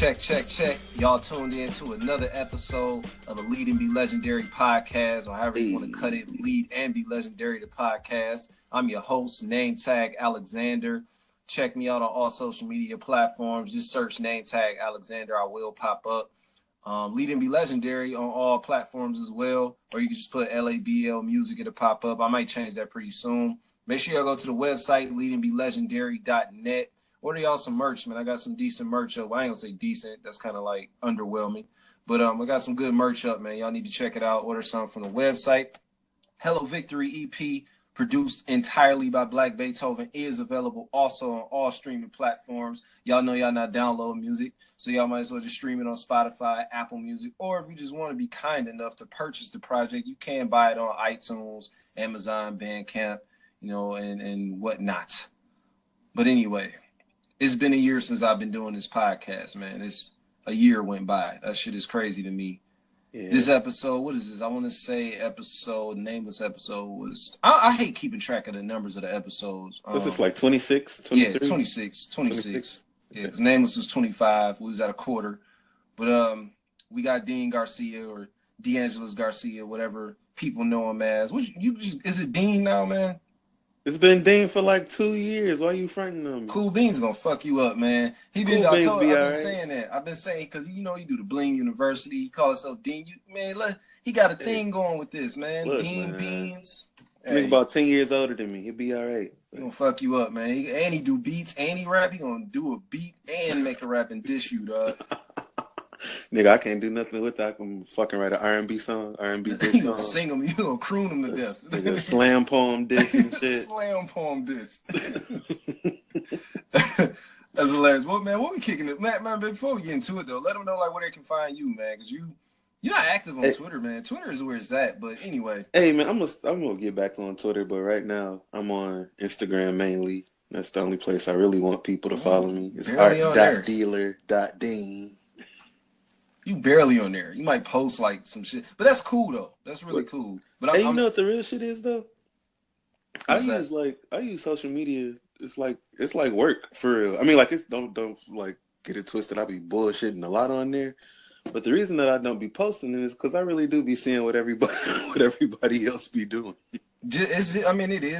Check. Y'all tuned in to another episode of the Lead and Be Legendary podcast, or however you want to cut it, Lead and Be Legendary, the podcast. I'm your host, name tag Alexander. Check me out on all social media platforms. Just search name tag Alexander. I will pop up. Lead and Be Legendary on all platforms as well, or you can just put LABL music, it'll pop up. I might change that pretty soon. Make sure y'all go to the website, leadandbelegendary.net. Order y'all some merch, man. I got some decent merch up. I ain't gonna say decent. That's kind of like underwhelming. But I got some good merch up, man. Y'all need to check it out. Order some from the website. Hello Victory EP, produced entirely by Black Beethoven, is available also on all streaming platforms. Y'all know y'all not downloading music, so y'all might as well just stream it on Spotify, Apple Music, or if you just want to be kind enough to purchase the project, you can buy it on iTunes, Amazon, Bandcamp, and whatnot. But anyway, it's been a year since I've been doing this podcast, man. A year went by. That shit is crazy to me. Yeah. This episode, what is this? I want to say nameless episode was, I hate keeping track of the numbers of the episodes. This is like 26, 23? Yeah, 26. Yeah, because nameless was 25. We was at a quarter. But we got Dean Garcia, or D'Angelo's Garcia, whatever people know him as. Is it Dean now, man? It's been Dean for like 2 years. Why are you fronting on me? Cool Beans gonna fuck you up, man. I've been saying that. I've been saying, because he do the Bling University. He call himself Dean. He got a thing going with this, man. Look, Dean man. Beans. He's about 10 years older than me. He'll be all right. He gonna fuck you up, man. He do beats and he rap. He gonna do a beat and make a rap and dish you, dog. Nigga, I can't do nothing with that. I can fucking write an R&B song, R&B diss song. You gonna sing them, you gonna croon them to death. Nigga, slam poem diss and shit. Slam poem diss. That's hilarious. Well, man, what we kicking it? Man, before we get into it, though, let them know like where they can find you, man, because you're not active on Twitter, man. Twitter is where it's at, but anyway. Hey, man, I'm gonna get back on Twitter, but right now I'm on Instagram mainly. That's the only place I really want people to follow me. It's art.dealer.dean. You barely on there. You might post like some shit, but that's cool though. That's really cool. But you know what the real shit is though? I use social media. It's like work for real. I mean, like don't like get it twisted. I be bullshitting a lot on there, but the reason that I don't be posting it is because I really do be seeing what everybody else be doing. It is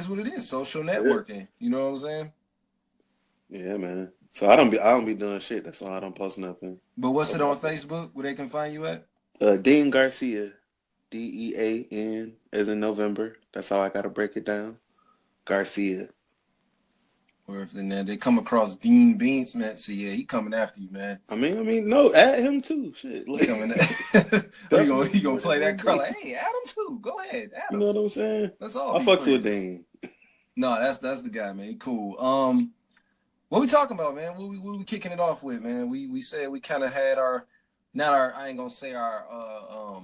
what it is. Social networking. You know what I'm saying? Yeah, man. So I don't be doing shit. That's why I don't post nothing. But what's it on Facebook where they can find you at? Dean Garcia, DEAN as in November. That's how I gotta break it down. Garcia. Or if they come across Dean Beans, man, see, yeah, he coming after you, man. I mean, no, add him too. Shit, he coming. He gonna play that card. Like, hey, add him too. Go ahead, add him. You know what I'm saying? That's all. I fucks with Dean. No, that's the guy, man. He cool. What we talking about, man? What we kicking it off with, man? We said we kind of had I ain't gonna say our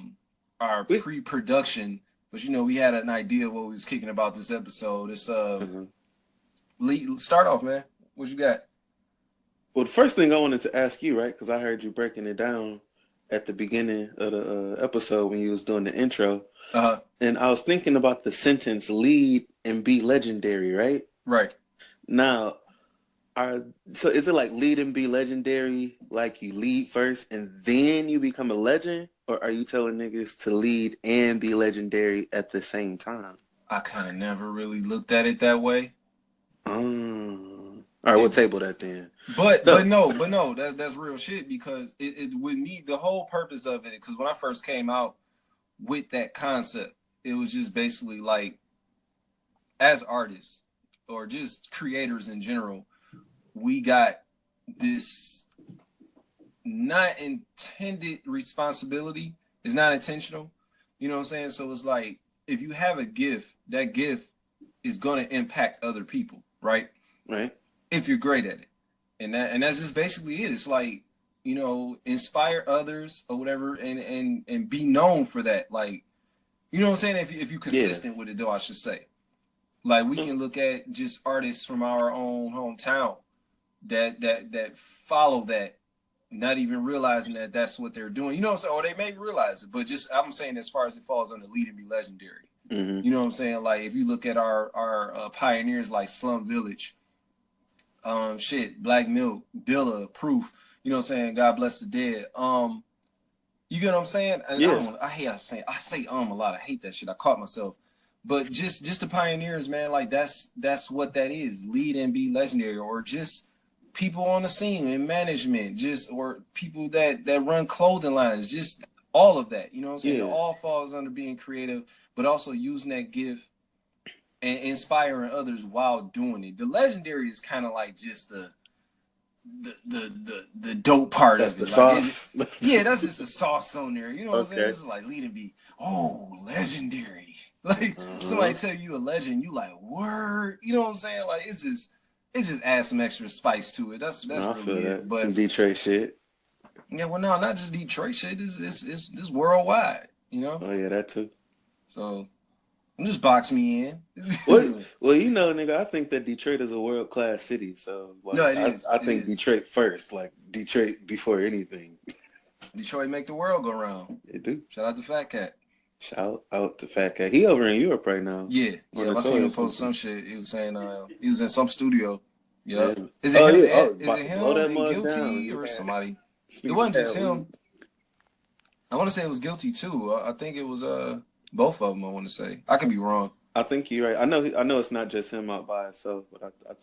pre-production, but we had an idea of what we was kicking about this episode. It's start off, man. What you got? Well, the first thing I wanted to ask you, right? Because I heard you breaking it down at the beginning of the episode when you was doing the intro. And I was thinking about the sentence "lead and be legendary," right? Right. Now, so is it like lead and be legendary, like you lead first and then you become a legend? Or are you telling niggas to lead and be legendary at the same time? I kind of never really looked at it that way. All right, we'll table that then. But no, that's real shit, because it with me, the whole purpose of it, because when I first came out with that concept, it was just basically like, as artists or just creators in general, we got this not intended responsibility. It's not intentional. You know what I'm saying? So it's like, if you have a gift, that gift is going to impact other people, right? Right. If you're great at it. And that's just basically it. It's like, inspire others or whatever, and be known for that. Like, you know what I'm saying? If you're consistent with it, though, I should say. Like, we can look at just artists from our own hometown that follow that, not even realizing that that's what they're doing. You know what I'm saying? Or they may realize it, but just, I'm saying, as far as it falls under lead and be legendary. Mm-hmm. You know what I'm saying? Like, if you look at our pioneers like Slum Village, Black Milk, Dilla, Proof, you know what I'm saying? God bless the dead. You get what I'm saying? And Yeah. I say a lot. I hate that shit. I caught myself. But just the pioneers, man, like that's what that is. Lead and be legendary, or just people on the scene in management, just or people that run clothing lines, just all of that. You know what I'm saying? Yeah. It all falls under being creative, but also using that gift and inspiring others while doing it. The legendary is kind of like just the dope part That's of the it. Like sauce. that's just a sauce on there. You know what I'm saying? Okay. This is like lead and be, oh, legendary. Like somebody tell you a legend, you like word. You know what I'm saying? Like it's just add some extra spice to it. That's No, I really feel it. that. But Some Detroit shit. yeah, well, no, not just Detroit shit. This worldwide. You know. Oh yeah, that too. So just box me in. Well, you know, nigga, I think that Detroit is a world-class city. So, No, like, it is. I It think is. Detroit first. Like, Detroit before anything. Detroit make the world go round. It do. Shout out to Fat Cat. Shout out to Fat Cat. He over in Europe right now. Yeah. On the I seen tour or him post something. some shit. He was saying he was in some studio. Yeah. Yep. Is it Oh, him? yeah. Oh, Is about it to blow him that and mug down. Guilty or Yeah. somebody? It Speaking of wasn't just sad him. weed. I want to say it was Guilty too. I think it was both of them. I want to say. I could be wrong. I think you're right. I know it's not just him out by himself, but I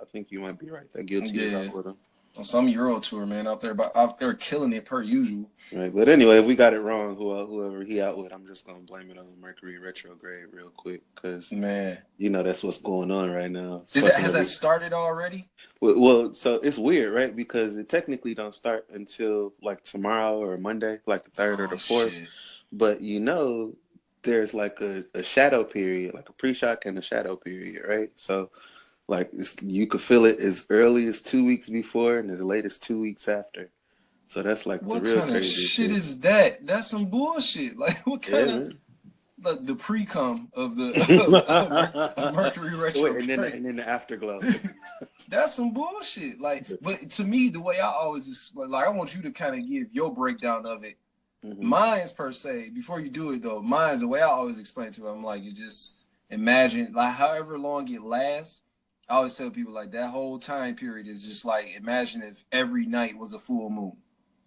think you might be right. That Guilty is Yeah. out with him. On some Euro tour, man, out there killing it per usual. Right, but anyway, if we got it wrong, whoever he out with, I'm just gonna blame it on Mercury retrograde real quick, because Man, you know that's what's going on right now. has that started already? Well, so it's weird, right? Because it technically don't start until like tomorrow or Monday, like the 3rd or the 4th. Shit. But you know, there's like a shadow period, like a pre-shock and a shadow period, right? So like you could feel it as early as 2 weeks before and as late as 2 weeks after. So that's like the What real kind of crazy shit shit. is that? That's some bullshit. Like what kind Yeah, of man. the pre-cum of the of Mercury Wait, retrograde? and then the afterglow. That's some bullshit. Like, but to me, the way I always explain, like, I want you to kind of give your breakdown of it. Mm-hmm. Mine's per se. Before you do it though, mine's the way I always explain to them. I'm like, you just imagine, like, however long it lasts. I always tell people like that whole time period is just like imagine if every night was a full moon.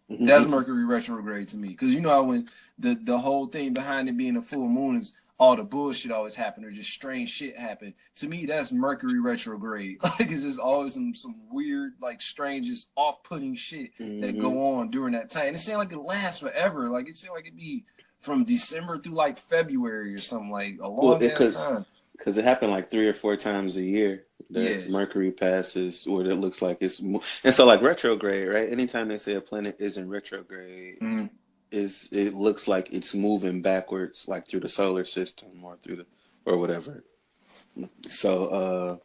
That's Mercury retrograde to me, because you know how when the whole thing behind it being a full moon is all the bullshit always happen or just strange shit happen. To me, that's Mercury retrograde. Like it's just always some weird, like strangest, off-putting shit that go on during that time. And it seems like it lasts forever. Like it seems like it'd be from December through like February or something, like a long ass time. Because it happened like 3 or 4 times a year that Mercury passes where it looks like it's... And so like retrograde, right? Anytime they say a planet is in retrograde, it looks like it's moving backwards, like through the solar system or or whatever. So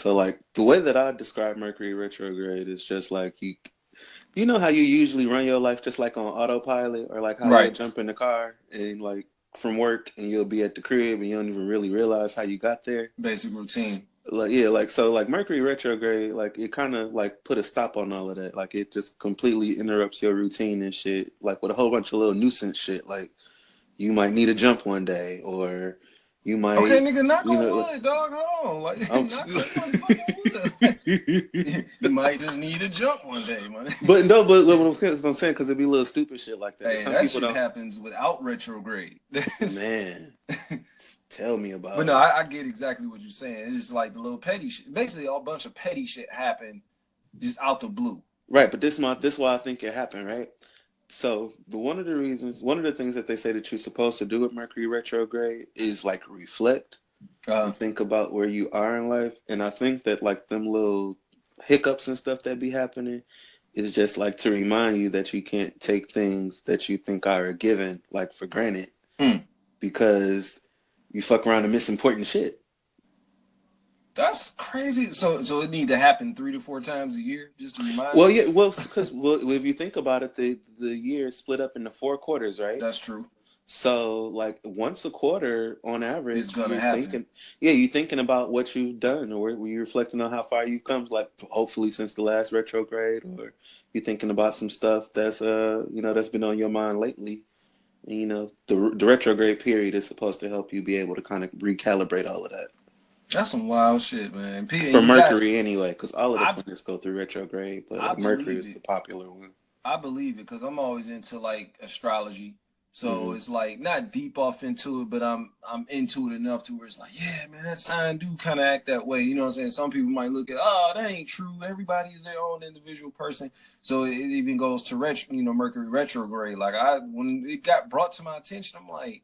like the way that I describe Mercury retrograde is just like you know how you usually run your life just like on autopilot, or like how you jump in the car and like from work and you'll be at the crib and you don't even really realize how you got there. Basic routine. Like, yeah, like, so like Mercury retrograde, like it kind of like put a stop on all of that. Like it just completely interrupts your routine and shit, like with a whole bunch of little nuisance shit. Like you might need a jump one day, or you might... Okay, nigga, knock on like, wood, dog. Hold on. Like, knock on motherfucking wood. You might just need a jump one day, man. But no, but what I'm saying, because it'd be little stupid shit like that. Hey, Some that people shit happens without retrograde. Man, tell me about it. But no, I get exactly what you're saying. It's just like the little petty shit. Basically, a bunch of petty shit happened just out the blue. Right, but this is why I think it happened, right? So one of the things that they say that you're supposed to do with Mercury retrograde is like reflect and think about where you are in life. And I think that like them little hiccups and stuff that be happening is just like to remind you that you can't take things that you think are a given like for granted, because you fuck around and miss important shit. That's crazy. So it need to happen 3 to 4 times a year just to remind. Well, yeah, because if you think about it, the year is split up into 4 quarters, right? That's true. So like once a quarter on average, it's gonna happen. You're thinking about what you've done, or you're reflecting on how far you've come, like hopefully since the last retrograde, or you're thinking about some stuff that's that's been on your mind lately. And, the retrograde period is supposed to help you be able to kind of recalibrate all of that. That's some wild shit, man. For Mercury anyway, because all of the I planets go through retrograde, but I like Mercury believe is the it. popular one. I believe it because I'm always into like astrology. So Mm-hmm. it's like not deep off into it, but I'm into it enough to where it's like, yeah, man, that sign do kind of act that way. You know what I'm saying? Some people might look at, oh, that ain't true. Everybody is their own individual person. So it even goes to Mercury retrograde. Like when it got brought to my attention, I'm like,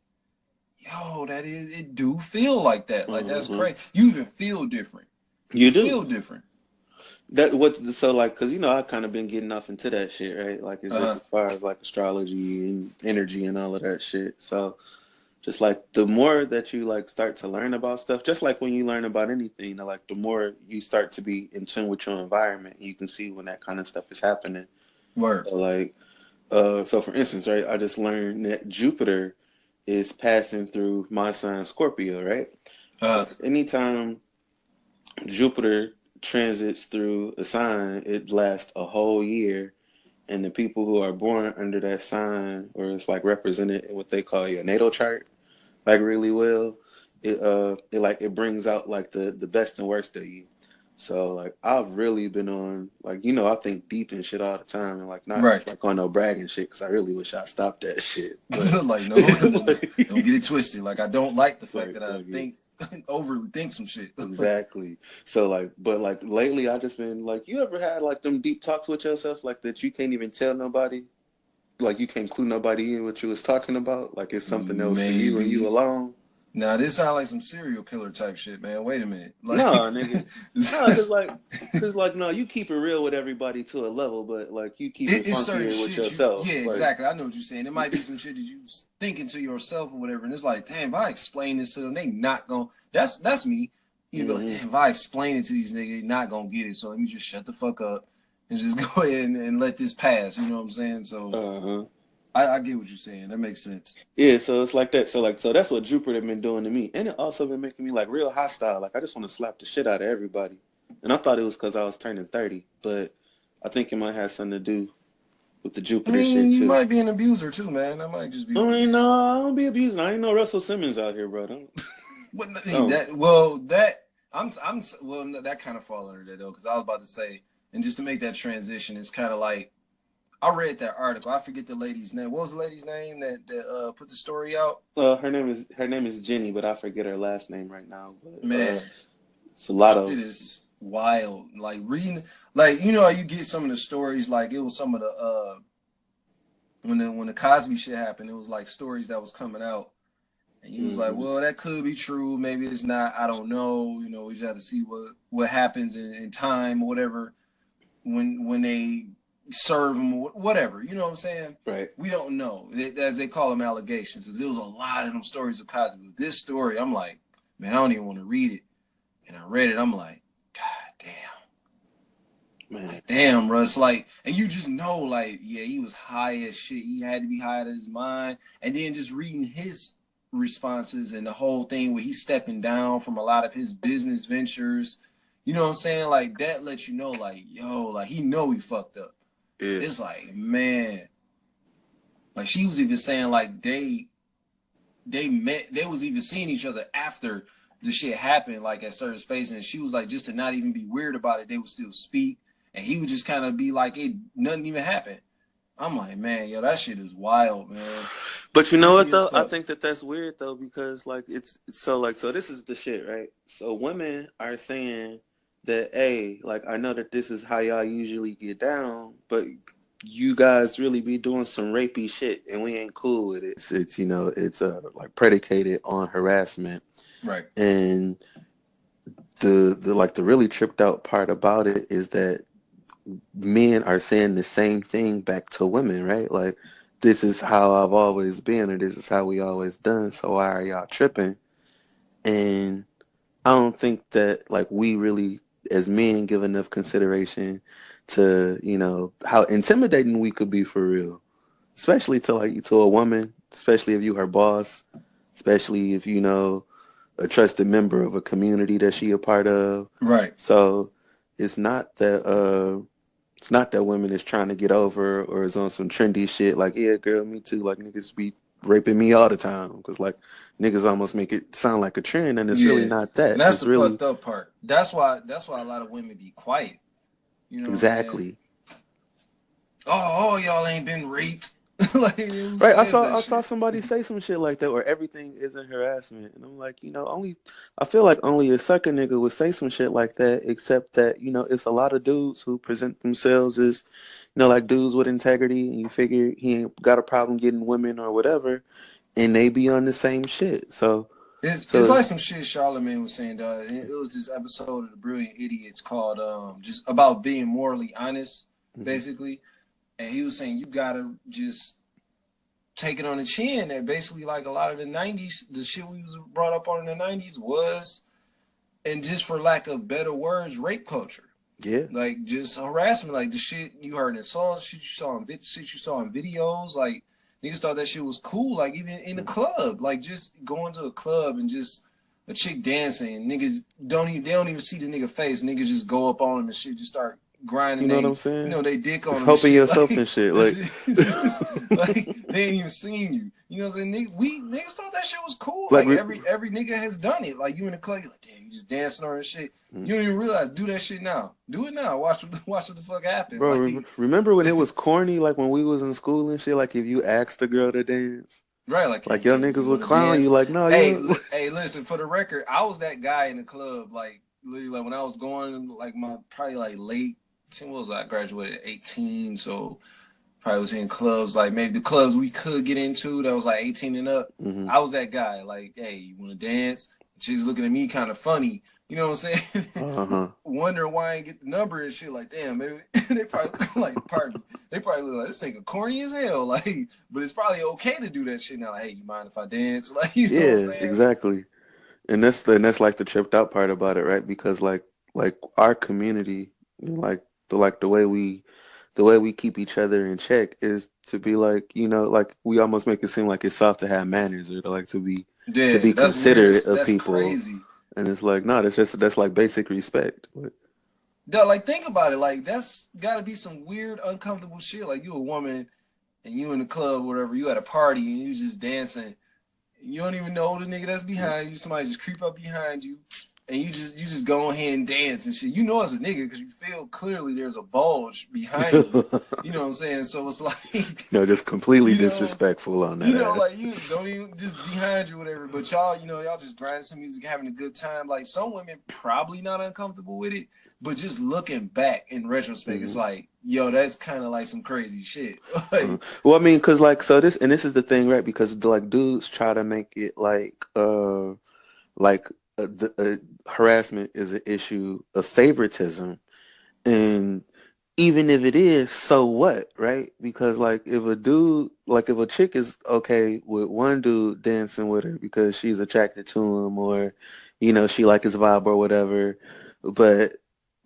yo, it do feel like that. Like that's Mm-hmm. crazy. You even feel different. You You do. feel different. That what so like because I kind of been getting off into that shit, right? Like it's just Uh-huh. as far as like astrology and energy and all of that shit. So just like the more that you like start to learn about stuff, just like when you learn about anything, like the more you start to be in tune with your environment, you can see when that kind of stuff is happening. Word. So like so for instance, right, I just learned that Jupiter is passing through my sign Scorpio, right? So Uh-huh. anytime Jupiter transits through a sign, it lasts a whole year. And the people who are born under that sign, or it's like represented in what they call your natal chart, like really well, it brings out like the best and worst of you. So like I've really been on like I think deep and shit all the time, and like not Right. like on no bragging shit because I really wish I stopped that shit. But Like no, don't get it twisted. Like I don't like the fact like, that I like think overly think some shit. exactly. So like, but like lately, I just been like, you ever had like them deep talks with yourself, like that you can't even tell nobody, like you can't clue nobody in what you was talking about, like it's something else for you and you Maybe. alone. Now this sounds like some serial killer type shit, man. Wait a minute. No, Like nigga, no, cause like no, you keep it real with everybody to a level, but like you keep it it's certain funkier with shit yourself, yeah, like. exactly. I know what you're saying. It might be some shit that you thinking to yourself or whatever, and it's like, damn, if I explain this to them, they not gonna. That's me. You be like, Hmm. damn, if I explain it to these niggas, they not gonna get it. So let me just shut the fuck up and just go ahead and let this pass. You know what I'm saying? So Uh-huh. I get what you're saying. That makes sense. Yeah, so it's like that. So that's what Jupiter been doing to me, and it also been making me like real hostile. Like I just want to slap the shit out of everybody. And I thought it was because I was turning 30, but I think it might have something to do with the I Jupiter mean, shit you too. might be an abuser too, man. That might just be I what it mean, is. no, I don't be abusing. I ain't no Russell Simmons out here, bro. Don't. But don't. that I'm well that kind of fall under that though because I was about to say and just to make that transition, it's kind of like I read that article. I forget the lady's name. What was the lady's name that put the story out? Her name is Jenny, but I forget her last name right now. But Man, it's a lot shit of. is wild. Like reading, like you know how you get some of the stories. Like it was some of the when the Cosby shit happened, it was like stories that was coming out. And you was like, Hmm. well, that could be true. Maybe it's not. I don't know. You know, we just have to see what happens in time or whatever when they serve them or whatever. You know what I'm saying? Right. We don't know. As they call them allegations. There was a lot of them stories of Cosby. But this story, I'm like, man, I don't even want to read it. And I read it. I'm like, God damn. Man. Like, damn, Russ. Like, and you just know, like, yeah, he was high as shit. He had to be high out of his mind. And then just reading his responses and the whole thing where he's stepping down from a lot of his business ventures. You know what I'm saying? Like that lets you know, like, yo, like he know he fucked up. Yeah. It's like, man. Like she was even saying like they met they was even seeing each other after the shit happened, like at certain spaces, and she was like, just to not even be weird about it, they would still speak. And he would just kind of be like, it nothing even happened. I'm like, man, yo, that shit is wild, man. But you know what Creepy as though? I fuck. think that's weird though because like it's so like so this is the shit, right? So women are saying that hey, like I know that this is how y'all usually get down, but you guys really be doing some rapey shit and we ain't cool with it. It's like predicated on harassment. Right. And the really tripped out part about it is that men are saying the same thing back to women, right? Like, this is how I've always been, or this is how we always done. So why are y'all tripping? And I don't think that like we really, as men, give enough consideration to how intimidating we could be for real, especially to a woman, especially if you her boss, especially if a trusted member of a community that she a part of. Right. So it's not that women is trying to get over or is on some trendy shit like, yeah, girl, me too. Like niggas be raping me all the time because like niggas almost make it sound like a trend, and it's really not that. And that's it's the really fucked up part. That's why a lot of women be quiet. You know what I'm saying? exactly. Oh, y'all ain't been raped. Like, who Right, says that I saw shit? somebody say some shit like that where everything isn't harassment, and I'm like, only I feel like only a sucker nigga would say some shit like that, except that it's a lot of dudes who present themselves as like dudes with integrity, and you figure he ain't got a problem getting women or whatever, and they be on the same shit. It's like some shit Charlamagne was saying, dog. It was this episode of The Brilliant Idiots called just about being morally honest, Mhm. basically. And he was saying you gotta just take it on the chin that basically like a lot of the 90s, the shit we was brought up on in the 90s was, and just for lack of better words, rape culture. Yeah, Like just harassment, like the shit you heard in songs, shit you saw in videos, like niggas thought that shit was cool, like even in the club, like just going to a club and just a chick dancing, niggas they don't even see the nigga face, niggas just go up on him and shit, just start grinding you know what I'm saying? they dick on Just him and helping shit, yourself like and shit, like. like they ain't even seen you. You know what I'm saying? Niggas thought that shit was cool. Like Like every nigga has done it. Like you in the club, you're like, damn, you just dancing on and shit. You don't even realize. Do that shit now. Do it now. Watch what the fuck happen. Bro, Like remember when it was corny, like when we was in school and shit, like if you asked a girl to dance, right, like like your you niggas would want to clown dance? you, like, no, Hey, you. hey, listen. For the record, I was that guy in the club. Like literally, like when I was going, like my probably like late. What was I graduated at 18, so probably was in clubs like maybe the clubs we could get into that was like 18 and up. Hmm. I was that guy. Like, hey, you want to dance? She's looking at me kind of funny. You know what I'm saying? Uh-huh. Wondering why I ain't get the number and shit. Like, damn, maybe they probably like, pardon me. They probably look like this nigga corny as hell. Like, but it's probably okay to do that shit now. Like, hey, you mind if I dance? Like, you know what I'm Yeah, saying? exactly. And that's like the tripped out part about it, right? Because like our community, like the way we keep each other in check is to be like, like we almost make it seem like it's soft to have manners or to like to Yeah, be that's weird. considerate of That's people. crazy. And it's like, no, that's like basic respect. Duh, like, think about it. Like, that's got to be some weird, uncomfortable shit. Like, you a woman and you in the club, whatever. You at a party and you just dancing. You don't even know the nigga that's behind you. Somebody just creep up behind you, and you just go ahead and dance and shit. You know it's a nigga because you feel clearly there's a bulge behind you. You know what I'm saying? So it's like, No, just completely you know, disrespectful on that like you ass. don't even just behind you, whatever. But y'all, y'all just grinding some music, having a good time. Like some women probably not uncomfortable with it, but just looking back in retrospect, it's Mhm. like, yo, that's kind of like some crazy shit. Like, Well, I mean, cause like so this is the thing, right? Because like dudes try to make it like harassment is an issue of favoritism, and even if it is, so what, right? Because like if a chick is okay with one dude dancing with her because she's attracted to him or she like his vibe or whatever, but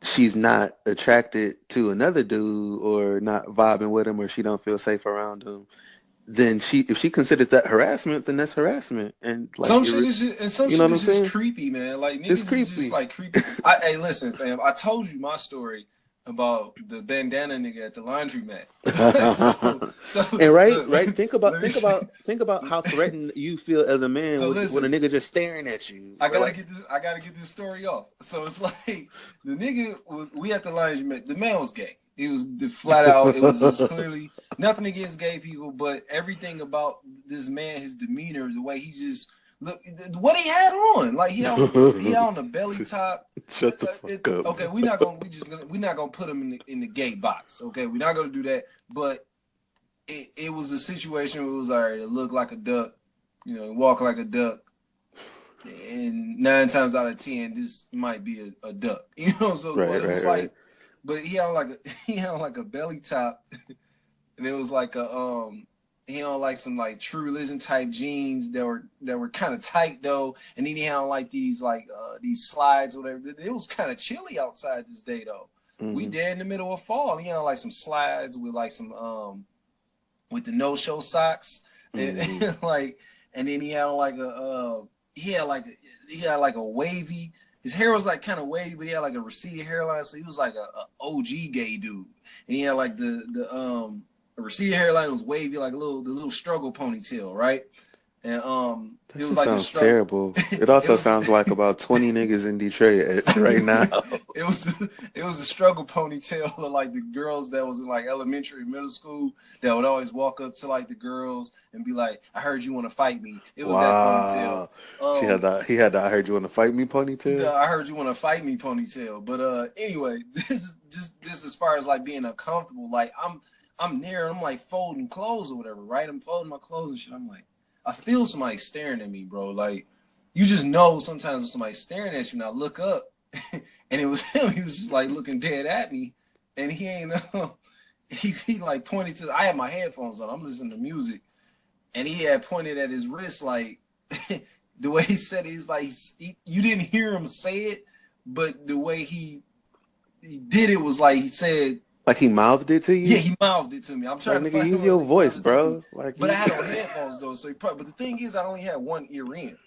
she's not attracted to another dude or not vibing with him or she don't feel safe around him, then if she considers that harassment, then that's harassment. And like some shit is just, and some you know shit what I'm is just saying? creepy, man. Like It's niggas is just creepy. like creepy. Hey, listen, fam. I told you my story about the bandana nigga at the laundromat. So And right, look, right. Think about let me. think about think about how threatened you feel as a man So with a listen, nigga just staring at you. I Or gotta like, get this. I gotta get this story off. So it's like the nigga was. We at the laundromat. The man was gay. He was flat out. It was just clearly nothing against gay people, but everything about this man, his demeanor, the way he just look, what he had on. Like he had on the belly top. shut the fuck up. Okay, we're not gonna put him in the gay box. Okay, we're not gonna do that. But it was a situation where it was all right. It looked like a duck. Walk like a duck. And 9 times out of 10, this might be a duck. So Right, it was right, right. like, but he had he had like a belly top, and it was like he had like some like True Religion type jeans that were kind of tight though, and then he had like these these slides or whatever. It was kind of chilly outside this day though. We Hmm. dead in the middle of fall. And he had like some slides with like some with the no show socks, and, Hmm. and like, and then he had like he had like a wavy. His hair was like kind of wavy, but he had like a receded hairline, so he was like a OG gay dude. And he had like a receding hairline. It was wavy, like the little struggle ponytail, right? And that it was just like a sounds struggle. terrible. It also sounds like about 20 niggas in Detroit right now. It was a struggle ponytail of like the girls that was in like elementary, middle school that would always walk up to like the girls and be like, "I heard you want to fight me." It was that ponytail. He had the "I heard you want to fight me" ponytail. I heard you want to fight me ponytail. But anyway, this is just as far as like being uncomfortable. Like I'm there, I'm like folding clothes or whatever, right? I'm folding my clothes and shit. I'm like, I feel somebody staring at me, bro. Like, you just know sometimes when somebody's staring at you, and I look up, and it was him. He was just like looking dead at me, and he ain't he like pointed to. I had my headphones on. I'm listening to music, and he had pointed at his wrist like the way he said it, he's like you didn't hear him say it, but the way he did it was like he said. Like he mouthed it to you? Yeah, he mouthed it to me. I'm trying like, to nigga, use your voice, bro. Like, but I had on headphones though, so but the thing is, I only had one ear in,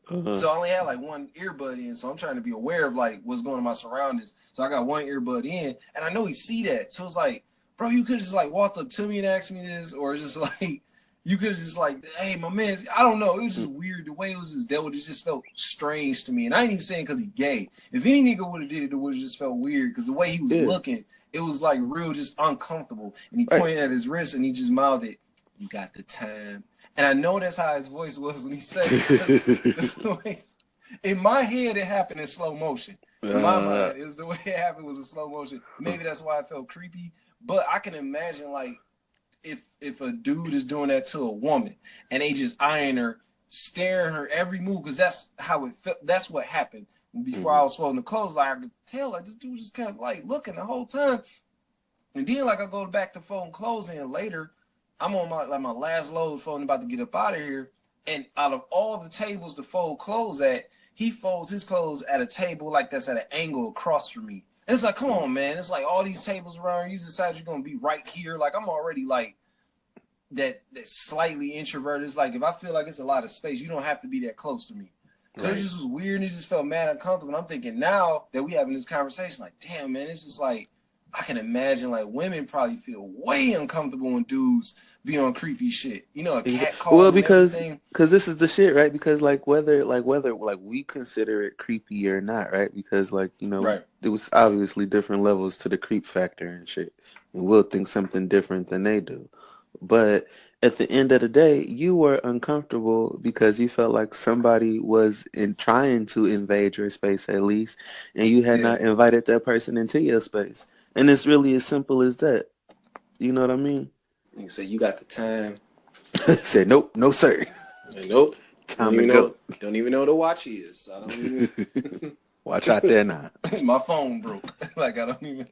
so I only had like one earbud in. So I'm trying to be aware of like what's going on in my surroundings. So I got one earbud in, and I know he see that. So it's like, bro, you could just like walked up to me and asked me this, or just like you could just like, hey, my man. I don't know. It was just weird the way it was just dealt with. It just felt strange to me, and I ain't even saying because he gay. If any nigga would have did it, it would have just felt weird because the way he was looking. It was like real, just uncomfortable. And he pointed at his wrist and he just mouthed it, "You got the time." And I know that's how his voice was when he said it. In my head, it happened in slow motion. In my mind, it was the way it happened was in slow motion. Maybe that's why it felt creepy. But I can imagine like if a dude is doing that to a woman and they just eyeing her, staring her every move, because that's how it felt. That's what happened. Before I was folding the clothes, like I could tell, like this dude just kept like looking the whole time. And then like I go back to folding clothes, and later I'm on my last load folding, about to get up out of here. And out of all the tables to fold clothes at, he folds his clothes at a table like that's at an angle across from me. And it's like, come on, man. It's like all these tables around, you decide you're gonna be right here. Like I'm already like that slightly introverted. It's like if I feel like it's a lot of space, you don't have to be that close to me. So it just was weird, and it just felt mad uncomfortable. And I'm thinking now that we having this conversation, like, damn, man, it's just like, I can imagine, like, women probably feel way uncomfortable when dudes be on creepy shit. You know, a cat call. Well, because this is the shit, right? Because whether we consider it creepy or not, right? Because it was obviously different levels to the creep factor and shit, and we'll think something different than they do. But at the end of the day, you were uncomfortable because you felt like somebody was trying to invade your space at least, and you had not invited that person into your space. And it's really as simple as that. You know what I mean? You say, "You got the time." Said, "Nope, no sir." Nope. Time to go. Don't even know what a watch is. I don't even. Watch out there now. My phone broke. Like I don't even.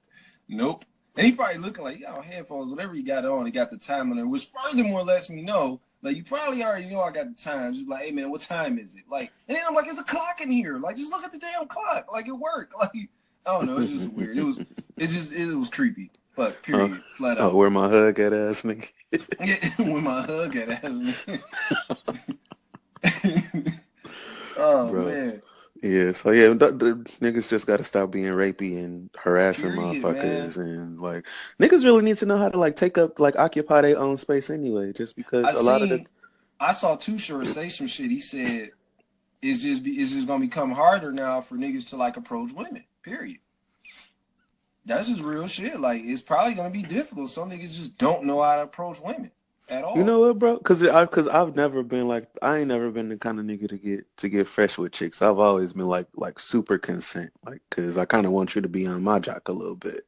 Nope. And he probably looking like, you got on headphones, whatever you got on, he got the time on there, which furthermore lets me know, like, you probably already know I got the time. Just like, hey, man, what time is it? Like, and then I'm like, it's a clock in here. Like, just look at the damn clock. Like, it worked. Like, I don't know. It's just weird. It was creepy. Fuck, period. Flat out. Oh, where my hug at, ass nigga? Yeah, where my hug at, ass nigga. Oh, bro. Man. Yeah, so yeah, the niggas just got to stop being rapey and harassing motherfuckers, man. and like niggas really need to know how to like take up, like occupy their own space anyway. Just because I saw Too Short say some shit. He said it's just gonna become harder now for niggas to like approach women. Period. That's just real shit. Like it's probably gonna be difficult. Some niggas just don't know how to approach women at all. You know what, bro? Because I've never been like, I ain't never been the kind of nigga to get fresh with chicks. I've always been like super consent, like because I kind of want you to be on my jock a little bit,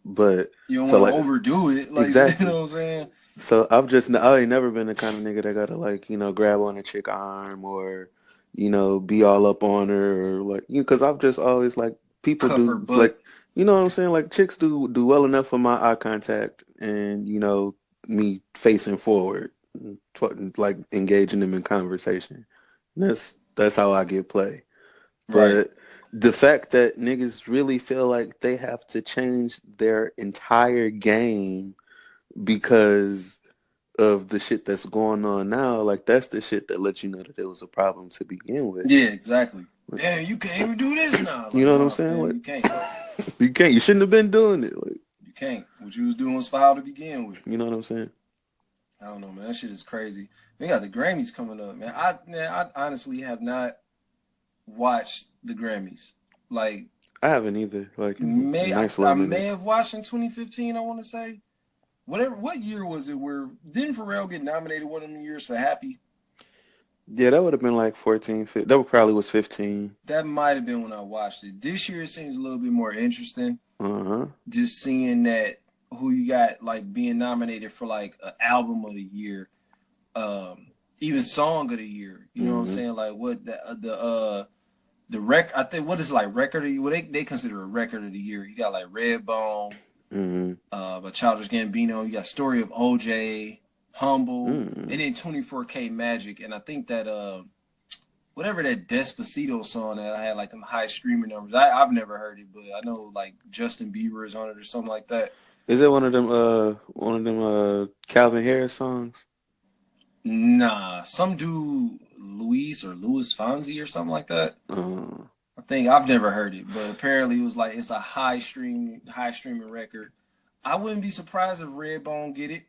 but you don't want to overdo it. Like, exactly. You know what I'm saying? So I ain't never been the kind of nigga that gotta like grab on a chick arm or be all up on her or like because I've just always like people cuff do like you know what I'm saying, like chicks do well enough for my eye contact and me facing forward, like engaging them in conversation. That's how I get play. But the fact that niggas really feel like they have to change their entire game because of the shit that's going on now, like that's the shit that lets you know that there was a problem to begin with. Yeah, exactly. Yeah, you can't even do this now. Like, you know what I'm saying? Man, like, you can't. You can't. You shouldn't have been doing it. Like, you can't. What you was doing was foul to begin with. You know what I'm saying? I don't know, man. That shit is crazy. We got the Grammys coming up, man. I honestly have not watched the Grammys. Like, I haven't either. Like, I may have watched in 2015. I want to say, what year was it? Where didn't Pharrell get nominated one of them years for Happy? Yeah, that would have been like 14, 15. That probably was 15. That might have been when I watched it. This year it seems a little bit more interesting. Uh-huh. Just seeing that who you got like being nominated for like an album of the year, even song of the year. You know what I'm saying? Like what the I think what is it, like record of the year? Well, they consider a record of the year. You got like Redbone, by Childish Gambino. You got Story of OJ, Humble, and then 24K Magic. And I think that whatever that Despacito song that I had like them high streaming numbers. I've never heard it, but I know like Justin Bieber is on it or something like that. Is it one of them Calvin Harris songs? Nah, some dude Louis Fonzi or something like that. I think I've never heard it, but apparently it was like it's a high streaming record. I wouldn't be surprised if Redbone get it,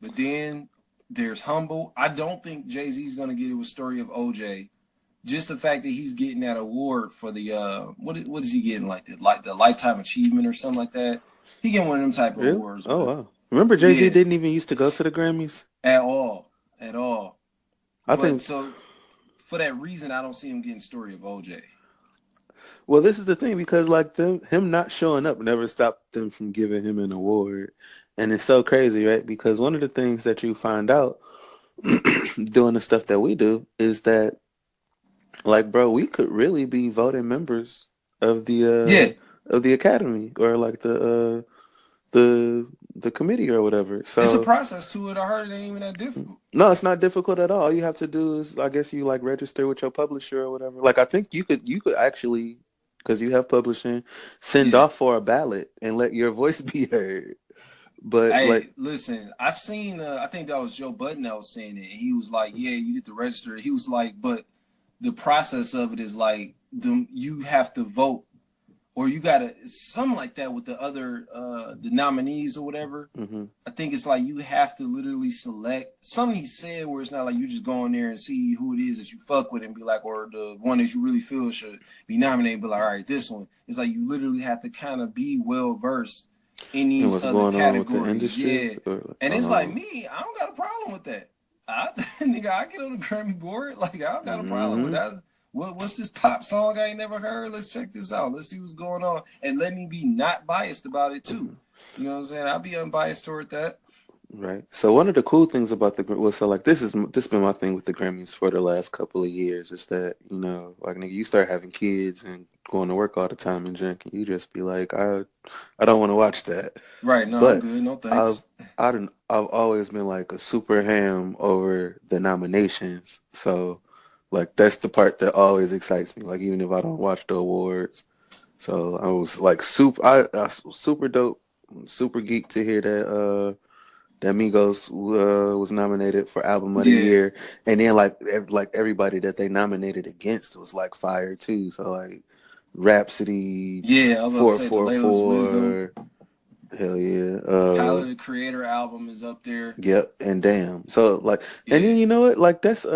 but then there's Humble. I don't think Jay-Z's gonna get it with Story of OJ. Just the fact that he's getting that award for the what is he getting, like the Lifetime Achievement or something like that. He getting one of them type of awards. Oh wow! Remember Jay-Z didn't even used to go to the Grammys at all. I think so. For that reason, I don't see him getting Story of OJ. Well, this is the thing, because like him not showing up never stopped them from giving him an award, and it's so crazy, right? Because one of the things that you find out doing the stuff that we do is that, like, bro, we could really be voting members of the Academy, or like the committee or whatever. So it's a process to it. I heard it ain't even that difficult. No, it's not difficult at all. All you have to do is, I guess, you like register with your publisher or whatever. Like, I think you could actually, because you have publishing, send off for a ballot and let your voice be heard. But hey, listen, I seen I think that was Joe Budden that was saying it, and he was like, "Yeah, you get to register." He was like, "But the process of it is like you have to vote, or you gotta something like that with the other the nominees or whatever." I think it's like you have to literally select something he said where it's not like you just go in there and see who it is that you fuck with and be like, or the one that you really feel should be nominated, but like, all right, this one. It's like you literally have to kind of be well versed in these other categories. And it's like me, I don't got a problem with that. I get on the Grammy board. Like, I don't got a problem with that. What's this pop song I ain't never heard? Let's check this out. Let's see what's going on. And let me be not biased about it too. You know what I'm saying? I'll be unbiased toward that. Right. So one of the cool things about this has been my thing with the Grammys for the last couple of years, is that, you know, like, nigga, you start having kids and going to work all the time and drinking, you just be like, I don't want to watch that. Right. No, but I'm good. No thanks. I've always been like a super ham over the nominations. So, like, that's the part that always excites me. Like, even if I don't watch the awards. So I was like super dope, super geek to hear that Migos was nominated for Album of the Year, and then like everybody that they nominated against was like fire too. So like Rhapsody, 444, hell yeah. Tyler the Creator album is up there. Yep, and damn. So like, and then you know what? Like that's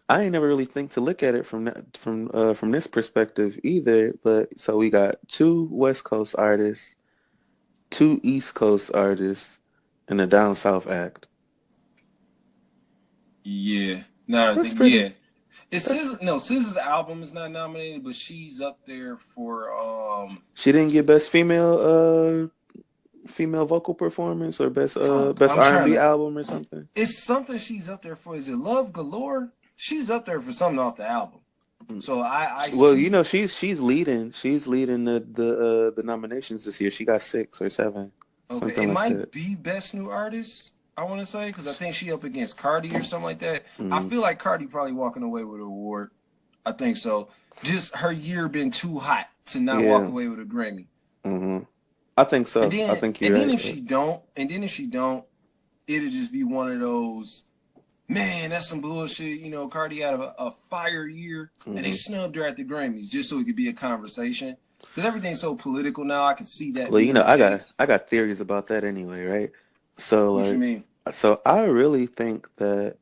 I ain't never really think to look at it from this perspective either. But so we got 2 West Coast artists, 2 East Coast artists, and a down south act. Yeah. No, I think yeah. It's SZA's album is not nominated, but she's up there for She didn't get best female vocal performance or best R&B album or something. It's something she's up there for. Is it Love Galore? She's up there for something off the album. So you know, she's leading the nominations this year. She got 6 or 7. Okay, it might be best new artist, I want to say, because I think she up against Cardi or something like that. I feel like Cardi probably walking away with an award. I think so. Just her year been too hot to not walk away with a Grammy. I think so. I think you're right. And then if she don't, it'll just be one of those, man, that's some bullshit. You know, Cardi had a fire year, and they snubbed her at the Grammys just so it could be a conversation. Because everything's so political now. I can see that. Well, you being know, the case. I got theories about that anyway, right? So What you like, mean? so I really think that.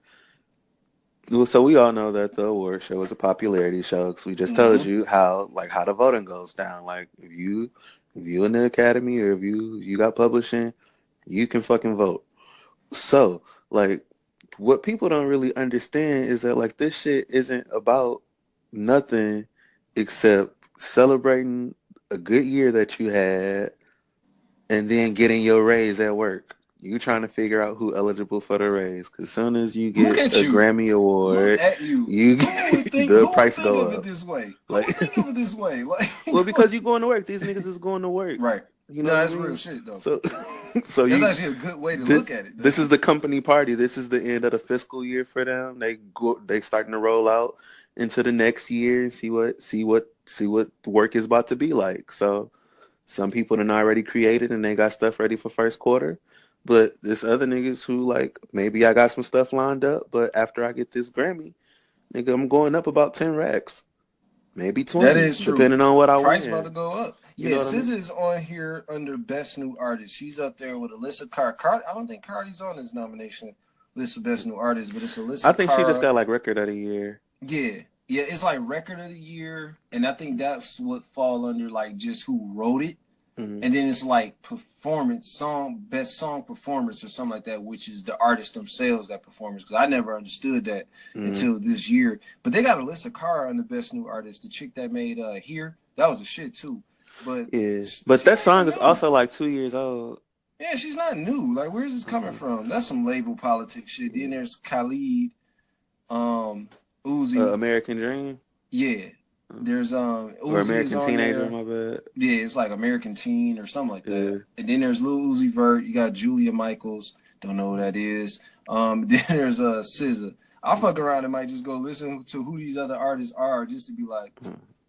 Well, so we all know that the award show is a popularity show because we just told Mm-hmm. you how the voting goes down. Like if you in the academy or if you got publishing, you can fucking vote. So like what people don't really understand is that like this shit isn't about nothing except celebrating a good year that you had and then getting your raise at work. You trying to figure out who eligible for the raise. Cause soon as you Look get at a you. Grammy Look award, at you. you the Who would price think go of it up. this way? Who would think Like, of it this way? Like, well, because you going to work. These niggas is going to work. right. You know No, what I that's real mean? shit though. So, so That's you actually a good way to this look at it this though. is the company party. This is the end of the fiscal year for them. They starting to roll out into the next year and see what work is about to be like. So some people done already created and they got stuff ready for first quarter. But there's other niggas who like maybe I got some stuff lined up, but after I get this Grammy, nigga, I'm going up about 10 racks, maybe That 20, is true. depending on what I Price about to win. go up. You Yeah, know what I mean? SZA is on here under Best New Artist. She's up there with Alyssa Cara. I don't think Cardi's on this nomination list for Best New Artist, but it's I Alyssa think she just Cara. got like record of the year. Yeah. Yeah, it's like record of the year, and I think that's what fall under like just who wrote it. Hmm. And then it's like best song performance or something like that, which is the artists themselves that performance. Because I never understood that Hmm. until this year. But they got Alyssa Cara on the best new artist, the chick that made Here. That was a shit too. But Yeah, but she that ain't song is new. also like 2 years old. Yeah, she's not new. Like, where's this coming Hmm. from? That's some label politics shit. Then there's Khalid, um, Uzi. American Dream Yeah. There's or Uzi is American on Teenager. there. My bad. Yeah, it's like American Teen or something like that. Yeah. And then there's Lil Uzi Vert. You got Julia Michaels. Don't know who that is. Then there's SZA. I'll fuck around and might just go listen to who these other artists are just to be like,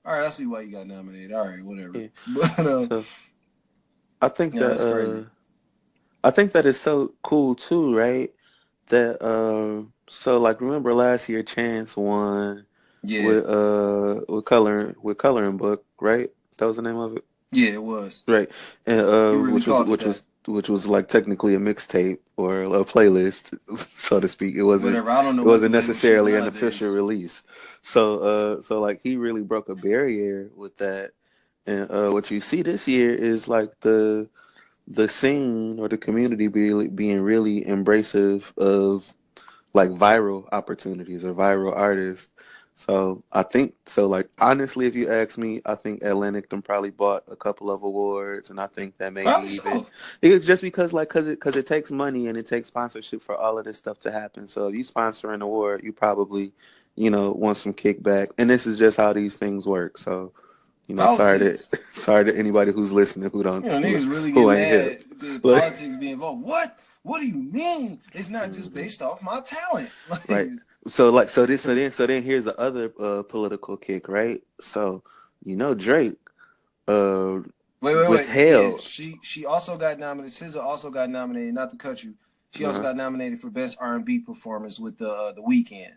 all right, I see why you got nominated. All right, whatever. Yeah. But So I think yeah, that's crazy. I think that is so cool too, right? That so like remember last year Chance won Yeah, with coloring book, right? That was the name of it. yeah, it was. Right. And He really called it that. which was like technically a mixtape or a playlist, so to speak. Whatever. I don't know It what the wasn't label shit necessarily an official nowadays. release. So so like he really broke a barrier with that. And what you see this year is like the scene or the community being really embracive of like viral opportunities or viral artists. So I think so. Like honestly, if you ask me, I think Atlantic them probably bought a couple of awards, and I think that maybe Probably even so. it's just because like because it takes money and it takes sponsorship for all of this stuff to happen. So if you sponsor an award, you probably want some kickback, and this is just how these things work. So sorry to Politics. sorry to anybody who's listening Niggas really get who ain't mad hip. the Like, politics be involved. What? What do you mean? It's not just based off my talent. right. Like, So like so then here's the other political kick, right? So Drake uh wait. Yeah, withheld. she also got nominated. SZA also got nominated. Not to cut you, she also Uh-huh. got nominated for best R&B performance with the Weeknd.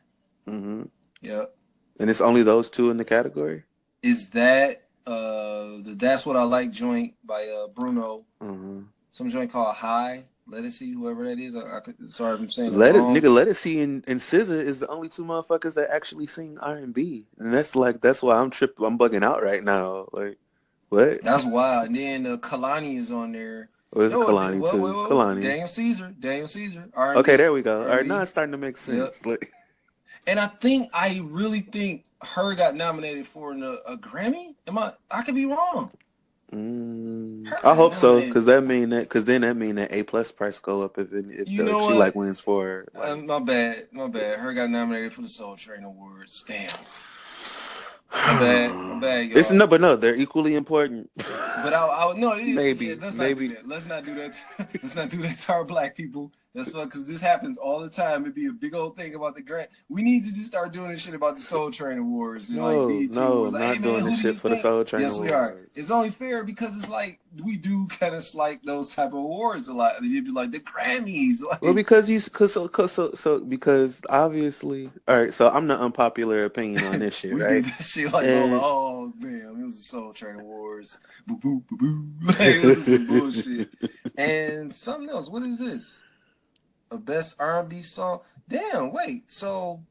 Hmm. Yep. And it's only those two in the category. Is that the That's What I Like joint by Bruno? Hmm. Some joint called High. Let It See, whoever that is. Sorry if I'm saying it wrong. Let it see and SZA is the only two motherfuckers that actually sing R&B, and that's why I'm bugging out right now. Like what? That's wild. And then Kalani is on there. Or is it No, Kalani too? Kalani. Daniel Caesar, R&B. Okay, there we go. All right, now R&B. it's starting to make Yep. sense. Like, And I really think her got nominated for a Grammy. I could be wrong. Her I got hope so, nominated. because that mean that A plus price go up if You know she what? like wins for like. My bad. Her got nominated for the Soul Train Awards. Damn. My bad, y'all. It's no, but no, they're equally important. But no, it is. Maybe, Yeah, let's maybe. not do that. Let's not do that. Let's not do that to our black people. That's fun because this happens all the time. It'd be a big old thing about the grant. We need to just start doing this shit about the Soul Train Awards and like BET Awards. Like, not hey man, doing who this do you shit for the think? Soul Train Yes, Awards. we are. It's only fair because it's like we do kind of like those type of awards a lot. You'd be like the Grammys. Like, Well, because obviously, all right. So I'm the unpopular opinion on this shit, we right? did that shit like And oh damn, it was the Soul Train Awards. Boo boo boo boo. Like, it was some bullshit. And something else. What is this? A best R&B song? Damn, wait. So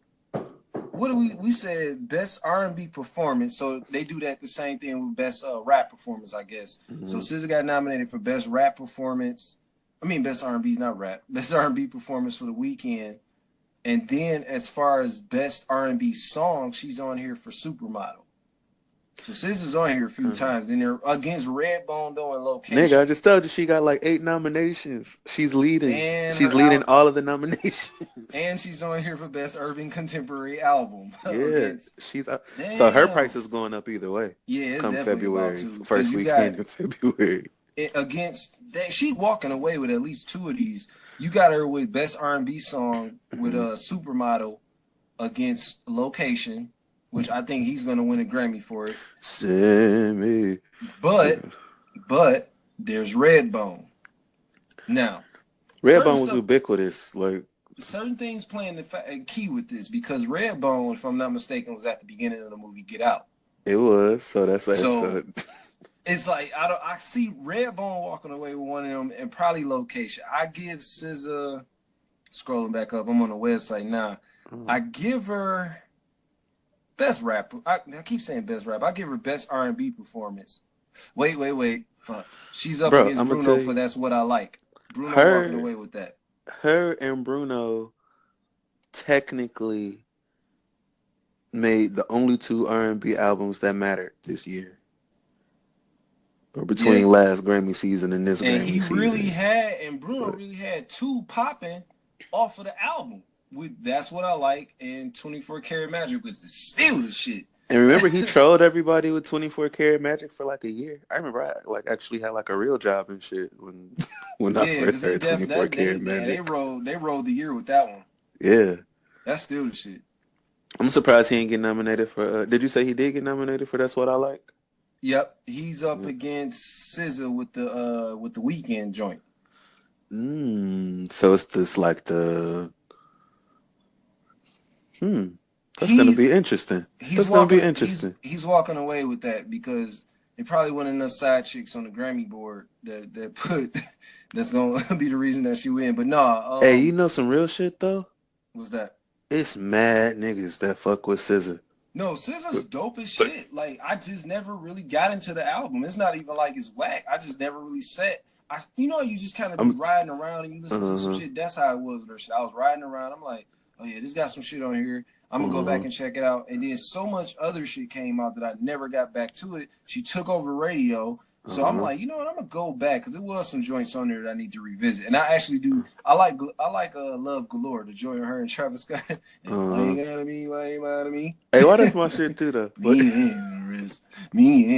what do we said best R&B performance? So they do that the same thing with best rap performance, I guess. mm-hmm. So SZA got nominated for best rap performance. I mean best R&B, not rap. Best R&B performance for the weekend. And then as far as best R&B song, she's on here for Supermodel. So SZA's on here a few times. Then they're against Redbone though in Location. Nigga, I just told you she got like 8 nominations. She's leading. And she's leading all of the nominations. And she's on here for best urban contemporary album. Yeah, she's so her price is going up either way. Yeah, it's come definitely February, about to. first weekend in February. Against that, she's walking away with at least 2 of these. You got her with best R&B song with a Supermodel against Location, which I think he's gonna win a Grammy for it. Send me. But there's Redbone. Now, Redbone was ubiquitous. Like certain things playing the key with this because Redbone, if I'm not mistaken, was at the beginning of the movie Get Out. It was. So that's like so. It's like I see Redbone walking away with one of them and probably Location. I give SZA, scrolling back up, I'm on the website now. I give her best rap. I keep saying best rap. I give her best R&B performance. Wait. Fuck. She's up against Bruno for That's What I Like. Bruno walking away with that. Her and Bruno technically made the only 2 R&B albums that mattered this year. Or between last Grammy season and this Grammy season. And Bruno really had 2 popping off of the album with That's What I Like and 24 Karat Magic, which is still the shit. And remember, he trolled everybody with 24 Karat Magic for like a year. I remember I like actually had like a real job and shit when I first heard 24 Karat Magic. They rolled the year with that one. Yeah. That's still the shit. I'm surprised he didn't get nominated for did you say he did get nominated for That's What I Like? Yep, he's up against SZA with the Weekend joint. So it's this like the That's gonna be interesting. He's walking away with that because there probably wasn't enough side chicks on the Grammy board that's gonna be the reason that she win. But nah. Hey, you know some real shit though? What's that? It's mad niggas that fuck with SZA. No, SZA's dope as shit. Like, I just never really got into the album. It's not even like it's whack. I just never really sat. You just kind of be riding around and you listen to some shit. That's how it was with her shit. I was riding around. I'm like, oh yeah, this got some shit on here. I'm going to go back and check it out. And then so much other shit came out that I never got back to it. She took over radio. So I'm like, you know what? I'm going to go back because there was some joints on there that I need to revisit. And I actually do. I like Love Galore, the joint of her and Travis Scott. Why you mad at me? Why you mad at me? Hey, why that's my shit too, though? Me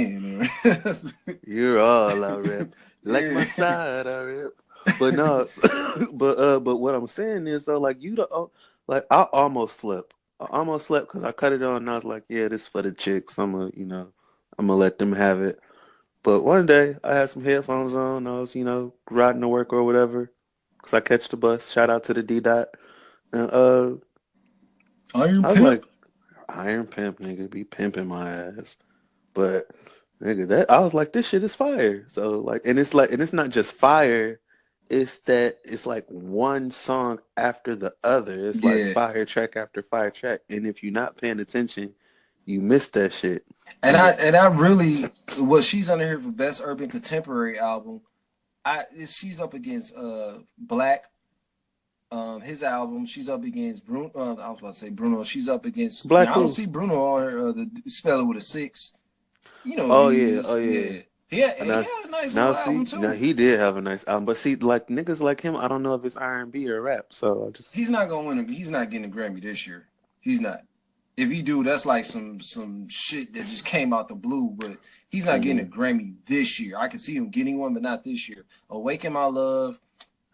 and the rest. You're all I rip. Like my side I rip. But no, but what I'm saying is, though, like, I almost slept. Because I cut it on and I was like, yeah, this is for the chicks. I'm gonna let them have it. But one day I had some headphones on. I was, riding to work or whatever. Because I catch the bus. Shout out to the D-Dot. And Iron I was Pimp. like, Iron Pimp, nigga, be pimping my ass. But nigga, I was like, this shit is fire. So like, and it's not just fire. It's like one song after the other. It's like fire track after fire track. And if you're not paying attention, you miss that shit. And I really, she's under here for best urban contemporary album. She's up against Black, his album. She's up against Bruno. I was about to say Bruno. She's up against Black. I don't see Bruno on her. The spell it with a 6. Oh yeah. He had a nice little album too. Now he did have a nice album, but see, like niggas like him, I don't know if it's R&B or rap. So he's not gonna win. He's not getting a Grammy this year. He's not. If he do, that's like some shit that just came out the blue. But he's not getting a Grammy this year. I can see him getting one, but not this year. Awaken My Love.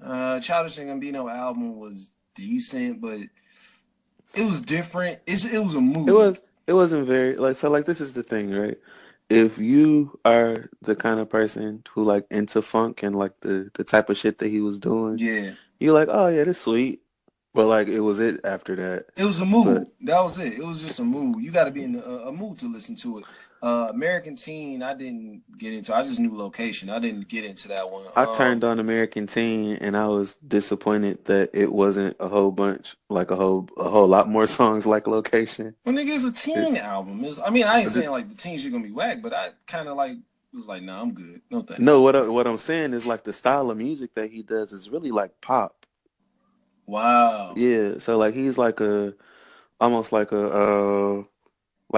Childish Gambino album was decent, but it was different. It was a mood. It wasn't very like so like this is the thing, right? If you are the kind of person who like into funk and like the type of shit that he was doing, Yeah. you're like, oh yeah, that's sweet. But like it was it after that. It was a But mood. That was it. It was just a mood. You got to be in a mood to listen to it. American Teen, I didn't get into. I just knew Location. I didn't get into that one. I turned on American Teen and I was disappointed that it wasn't a whole bunch, like a whole lot more songs like Location. When nigga, it's a It, teen album. I mean, I ain't the, saying like the teens are gonna be whack, but I kind of like was like, nah, I'm good. No no, thanks. what I'm saying is like the style of music that he does is really like pop. Wow. Yeah, so like he's like a almost like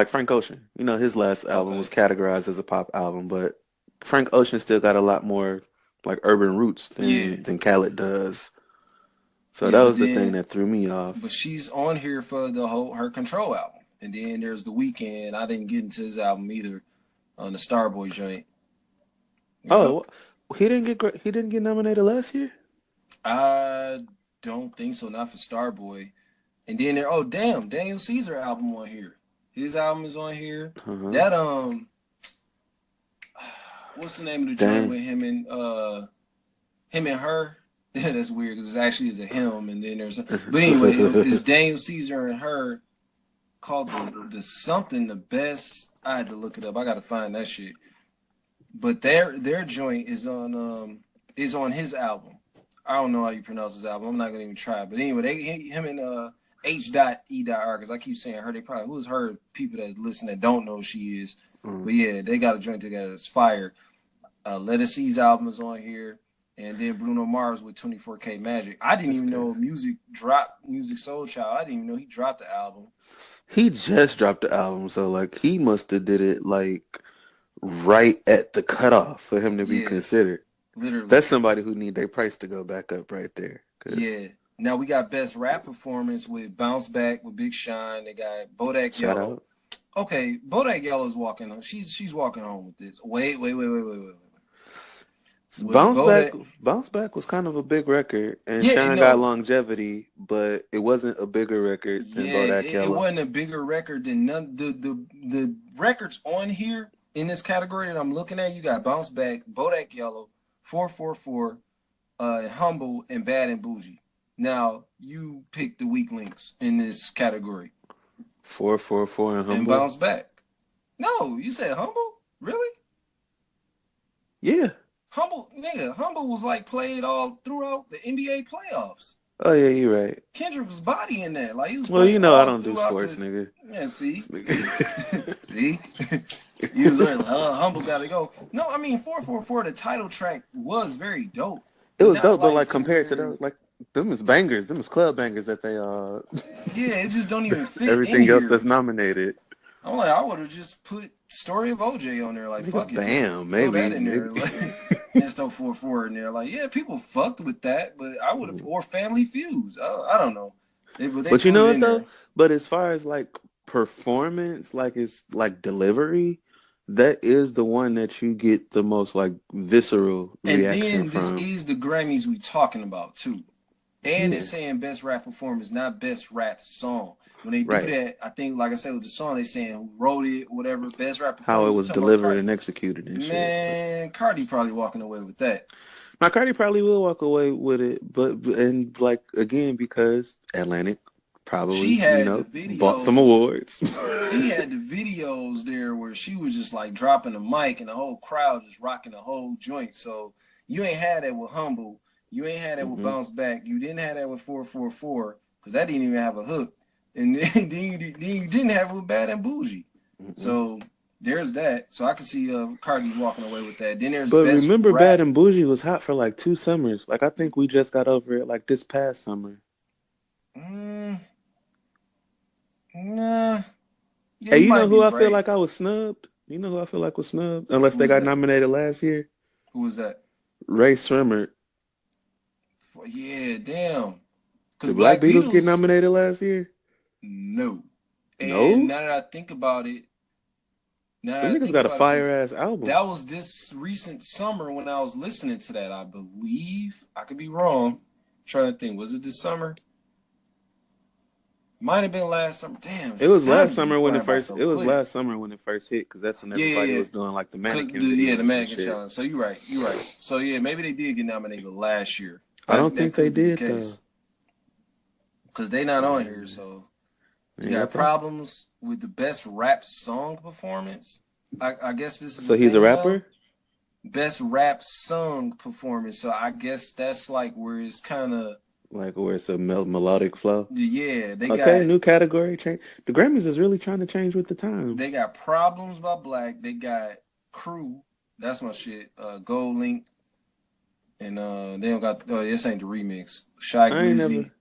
Frank Ocean. You know, his last album was Okay. categorized as a pop album, but Frank Ocean still got a lot more like urban roots Yeah. than Khaled does. So Yeah, that but was the thing then, that threw me off. but she's on here for the whole her Control album, and then there's the Weeknd. I didn't get into his album either on the Starboy joint. Yep. Oh, he didn't get nominated last year? I don't think so. Not for Starboy. And then there, oh damn, Daniel Caesar album on here. His album is on here. Uh-huh. That what's the name of the joint Dang. with him and her? Yeah, that's weird because it actually is a him, and then there's. But anyway, it's Daniel Caesar and her called the something the best. I had to look it up. I got to find that shit. But their joint is on his album. I don't know how you pronounce his album. I'm not gonna even try. But anyway, him and H.E.R. because I keep saying her. They probably who's her people that listen that don't know who she is. But yeah, they got a joint together. It's fire. Let Us See's album is on here, and then Bruno Mars with 24K Magic. I didn't That's even crazy. know Music Soul Child. I didn't even know he dropped the album. He just dropped the album, so like he must have did it like right at the cutoff for him to be Yeah, considered. literally. That's somebody who need their price to go back up right there. 'Cause Yeah. Now we got best rap performance with Bounce Back with Big Sean. They got Bodak shout Yellow. out. Okay, Bodak Yellow's walking home. She's walking home with this. Wait. Was Bodak? Bounce Back was kind of a big record, and Yeah, Sean got no. longevity, but it wasn't a bigger record than Yeah, Bodak it Yellow. wasn't a bigger record than none. The records on here in this category that I'm looking at, you got Bounce Back, Bodak Yellow, 444, Humble, and Bad and Bougie. Now you pick the weak links in this category 444 and and Humble. Bounce Back. No, you said Humble? Really? Yeah. Humble, nigga, Humble was like played all throughout the NBA playoffs. Oh yeah, you're right. Kendrick was bodying that. Like he was Well, you playing know I all don't do throughout sports, the. nigga. Yeah, see? This nigga. See? You was like, Humble gotta go. No, I mean 444, the title track was very dope. It But was not dope, but like like to compared to where those, like them is bangers, them is club bangers that they yeah, it just don't even fit in everything else that's here. nominated. I'm like, I would have just put Story of OJ on there. Like, Nigga, fuck it, just bam, throw that maybe, in there. maybe. Like, and throw 4-4 in there. Like, yeah, people fucked with that, but I would have, or Family Feuds. I don't know. But they But you threw know it what in though? there. But as far as like performance, like it's like delivery, that is the one that you get the most like visceral And reaction then this from. is the Grammys we talking about too. And Yeah, it's saying best rap performance, not best rap song. When they do right. that, I think, like I said with the song, they saying who wrote it, whatever. Best rap How it performance. You was talking about delivered Cardi? and executed and shit. But Man, Cardi probably walking away with that. now Cardi probably will walk away with it, but and like again because Atlantic She probably had the bought some videos. awards. She had the videos there where she was just like dropping the mic and the whole crowd just rocking the whole joint. So you ain't had that with Humble. You ain't had that with Mm-mm. Bounce Back. You didn't have that with 444 because that didn't even have a hook. And then you didn't have it with Bad and Bougie. Mm-mm. So there's that. So I can see Cardi walking away with that. Then there's But best remember, Bad rap. and Bougie was hot for like 2 summers. Like I think we just got over it like this past summer. Mm, nah. Yeah, Hey, you you know might who be I feel right. like I was snubbed? You know who I feel like was snubbed? Unless Who they was got that? nominated last year? Who was that? Ray Sremmurd. Yeah, damn. Because Did Black Black Beatles get Beatles, nominated last year? no. And No? now that I think about it, Now Them I niggas think got a about it, fire ass album. that was this recent summer when I was listening to that. I believe I could be wrong. I'm trying to think, was it this summer? Might have been last summer. Damn, It was time last be summer when flying it by first. so It was quick. last summer when it first hit, because that's when Yeah, everybody yeah, yeah. was doing like the mannequin Yeah, the videos and mannequin shit. challenge. So you're right. You're right. So yeah, maybe they did get nominated last year. I don't That think they could be the did though. case because they not on here. So you Yeah, got problems with the best rap song performance. I guess this is so the he's a thing now. rapper. Best rap song performance. So I guess that's like where it's kind of Like where it's a melodic flow. yeah. Okay, new category change. The Grammys is really trying to change with the times. They got Problems by Black. They got Crew. That's my shit. Gold Link. And they don't got this ain't the remix. Shy Glizzy.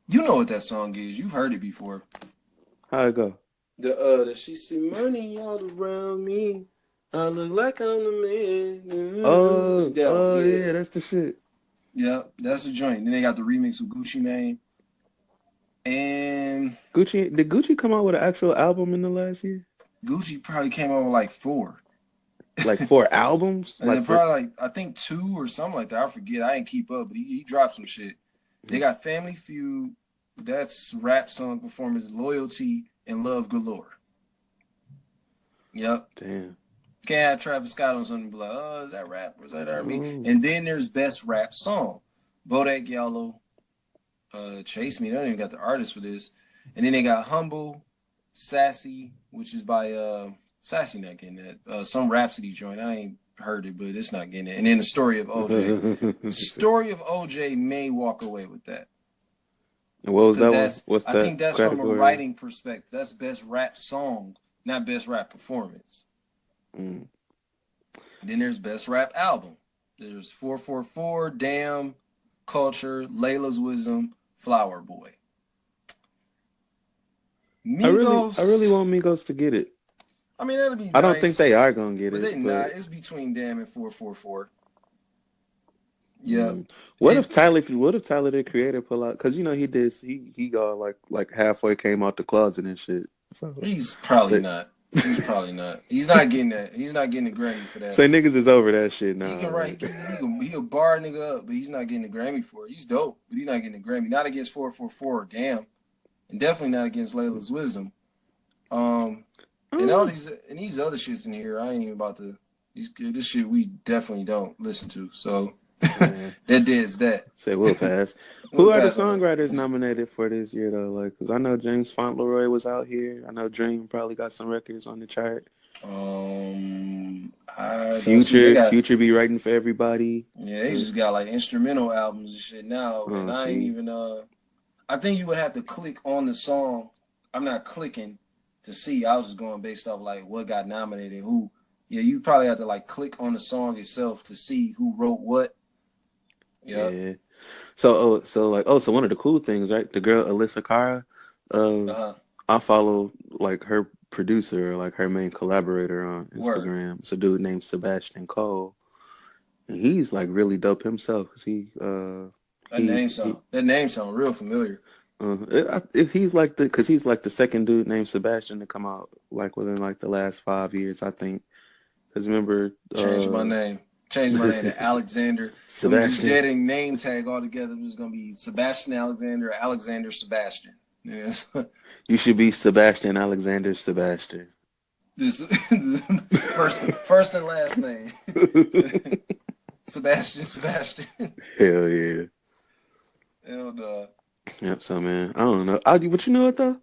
You know what that song is. You've heard it before. How it go? The she see money all around me. I look like I'm the man. Yeah, that's the shit. Yeah, that's the joint. Then they got the remix with Gucci Mane. And Did Gucci come out with an actual album in the last year? Gucci probably came out with like 4. Like 4 albums? And like probably like I think 2 or something like that. I forget. I ain't keep up, but he dropped some shit. They got Family Feud. That's rap song performance, Loyalty, and Love Galore. Yep. Damn. Can't have Travis Scott on something and be like, oh, is that rap or is that R&B? And then there's best rap song. Bodak Yellow, Chase Me. They don't even got the artist for this. And then they got Humble, Sassy, which is by Sassy not getting that. Some Rhapsody joint. I ain't heard it, but it's not getting it. And then the Story of OJ. Story of OJ may walk away with that. And what was that one? I think that's category? From a writing perspective. That's best rap song, not best rap performance. Then there's best rap album. There's 444, Damn, Culture, Layla's Wisdom, Flower Boy. Migos, I really want Migos to get it. I mean, that'd be nice. I don't think they are gonna get it. But they not. It's between Damn and 444. Yeah. What if Tyler the Creator pull out? Because you know he got like halfway came out the closet and shit. So, he's probably not. He's probably not. He's not getting that. He's not getting the Grammy for that. So niggas is over that shit now. He can write. He'll bar a nigga up, but he's not getting the Grammy for it. He's dope, but he's not getting the Grammy. Not against 444, Damn, and definitely not against Layla's Wisdom. And all these other shits in here, I ain't even about to. This shit we definitely don't listen to. So that is that. Say we'll pass. Who are the songwriters nominated for this year though? Like, cause I know James Fauntleroy was out here. I know Dream probably got some records on the chart. Future be writing for everybody. Yeah, they just got like instrumental albums and shit now. And I ain't even I think you would have to click on the song. I'm not clicking to see. I was just going based off like what got nominated, who. Yeah, you probably have to like click on the song itself to see who wrote what. Yep. Yeah. So one of the cool things, right? The girl Alyssa Cara, I follow like her producer, like her main collaborator on Instagram. Word. It's a dude named Sebastian Cole, and he's like really dope himself. Cause that name sound real familiar. He's like the second dude named Sebastian to come out like within like the last 5 years, I think. Cause remember, changed my name to Alexander. Sebastian. I'm just getting name tag altogether. It was gonna be Sebastian Alexander, Alexander Sebastian. Yes. You should be Sebastian Alexander Sebastian. This first and last name. Sebastian. Hell yeah. Hell no. Yep. So man, I don't know. But you know what though?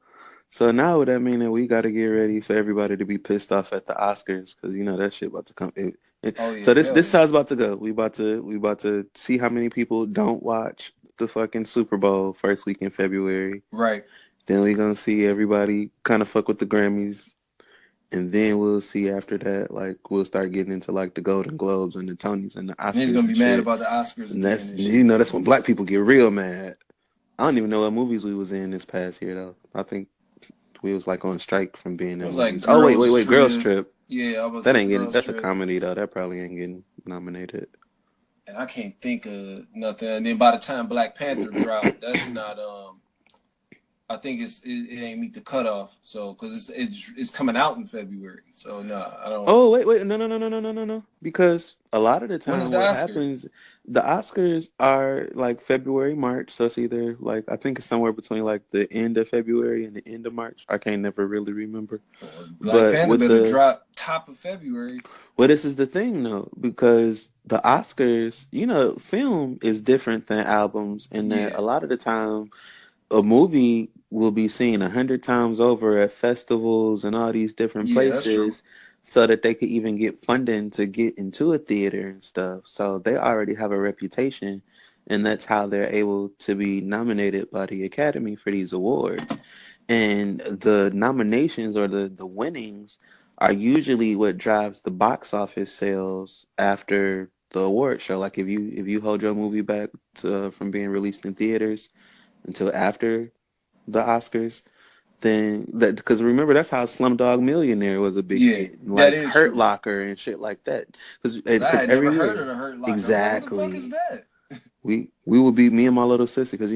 So now would that mean that we got to get ready for everybody to be pissed off at the Oscars? Because you know that shit about to come. So this is how it's about to go. We about to see how many people don't watch the fucking Super Bowl first week in February. Right. Then we're gonna see everybody kind of fuck with the Grammys, and then we'll see after that. Like we'll start getting into like the Golden Globes and the Tonys and the Oscars. And he's gonna be mad about the Oscars. And that's when black people get real mad. I don't even know what movies we was in this past year though. I think we was like on strike from being in. Like wait, Girls Trip. Yeah, that ain't getting. That's a comedy though. That probably ain't getting nominated. And I can't think of nothing. And then by the time Black Panther dropped, that's not I think it ain't meet the cutoff. So because it's coming out in February. So no, I don't. Oh wait, no. Because a lot of the When is time, the what Oscar? happens, the Oscars are like February, March. So it's either like I think it's somewhere between like the end of February and the end of March. I can't never really remember. Black But Panther with better the drop top of February. well, this is the thing though, because the Oscars, film is different than albums in that Yeah, a lot of the time a movie will be seen 100 times over at festivals and all these different yeah, that's true. places so that they could even get funding to get into a theater and stuff. So they already have a reputation, and that's how they're able to be nominated by the Academy for these awards. And the nominations or the winnings are usually what drives the box office sales after the award show. Like if you hold your movie back from being released in theaters until after the Oscars, then that because remember that's how Slumdog Millionaire was a big Yeah, hit, that like is Hurt true. Locker and shit like that. Because Cause I had every never heard of year, the Hurt Locker. I'm like, what the fuck is exactly. that? We would be me and my little sister because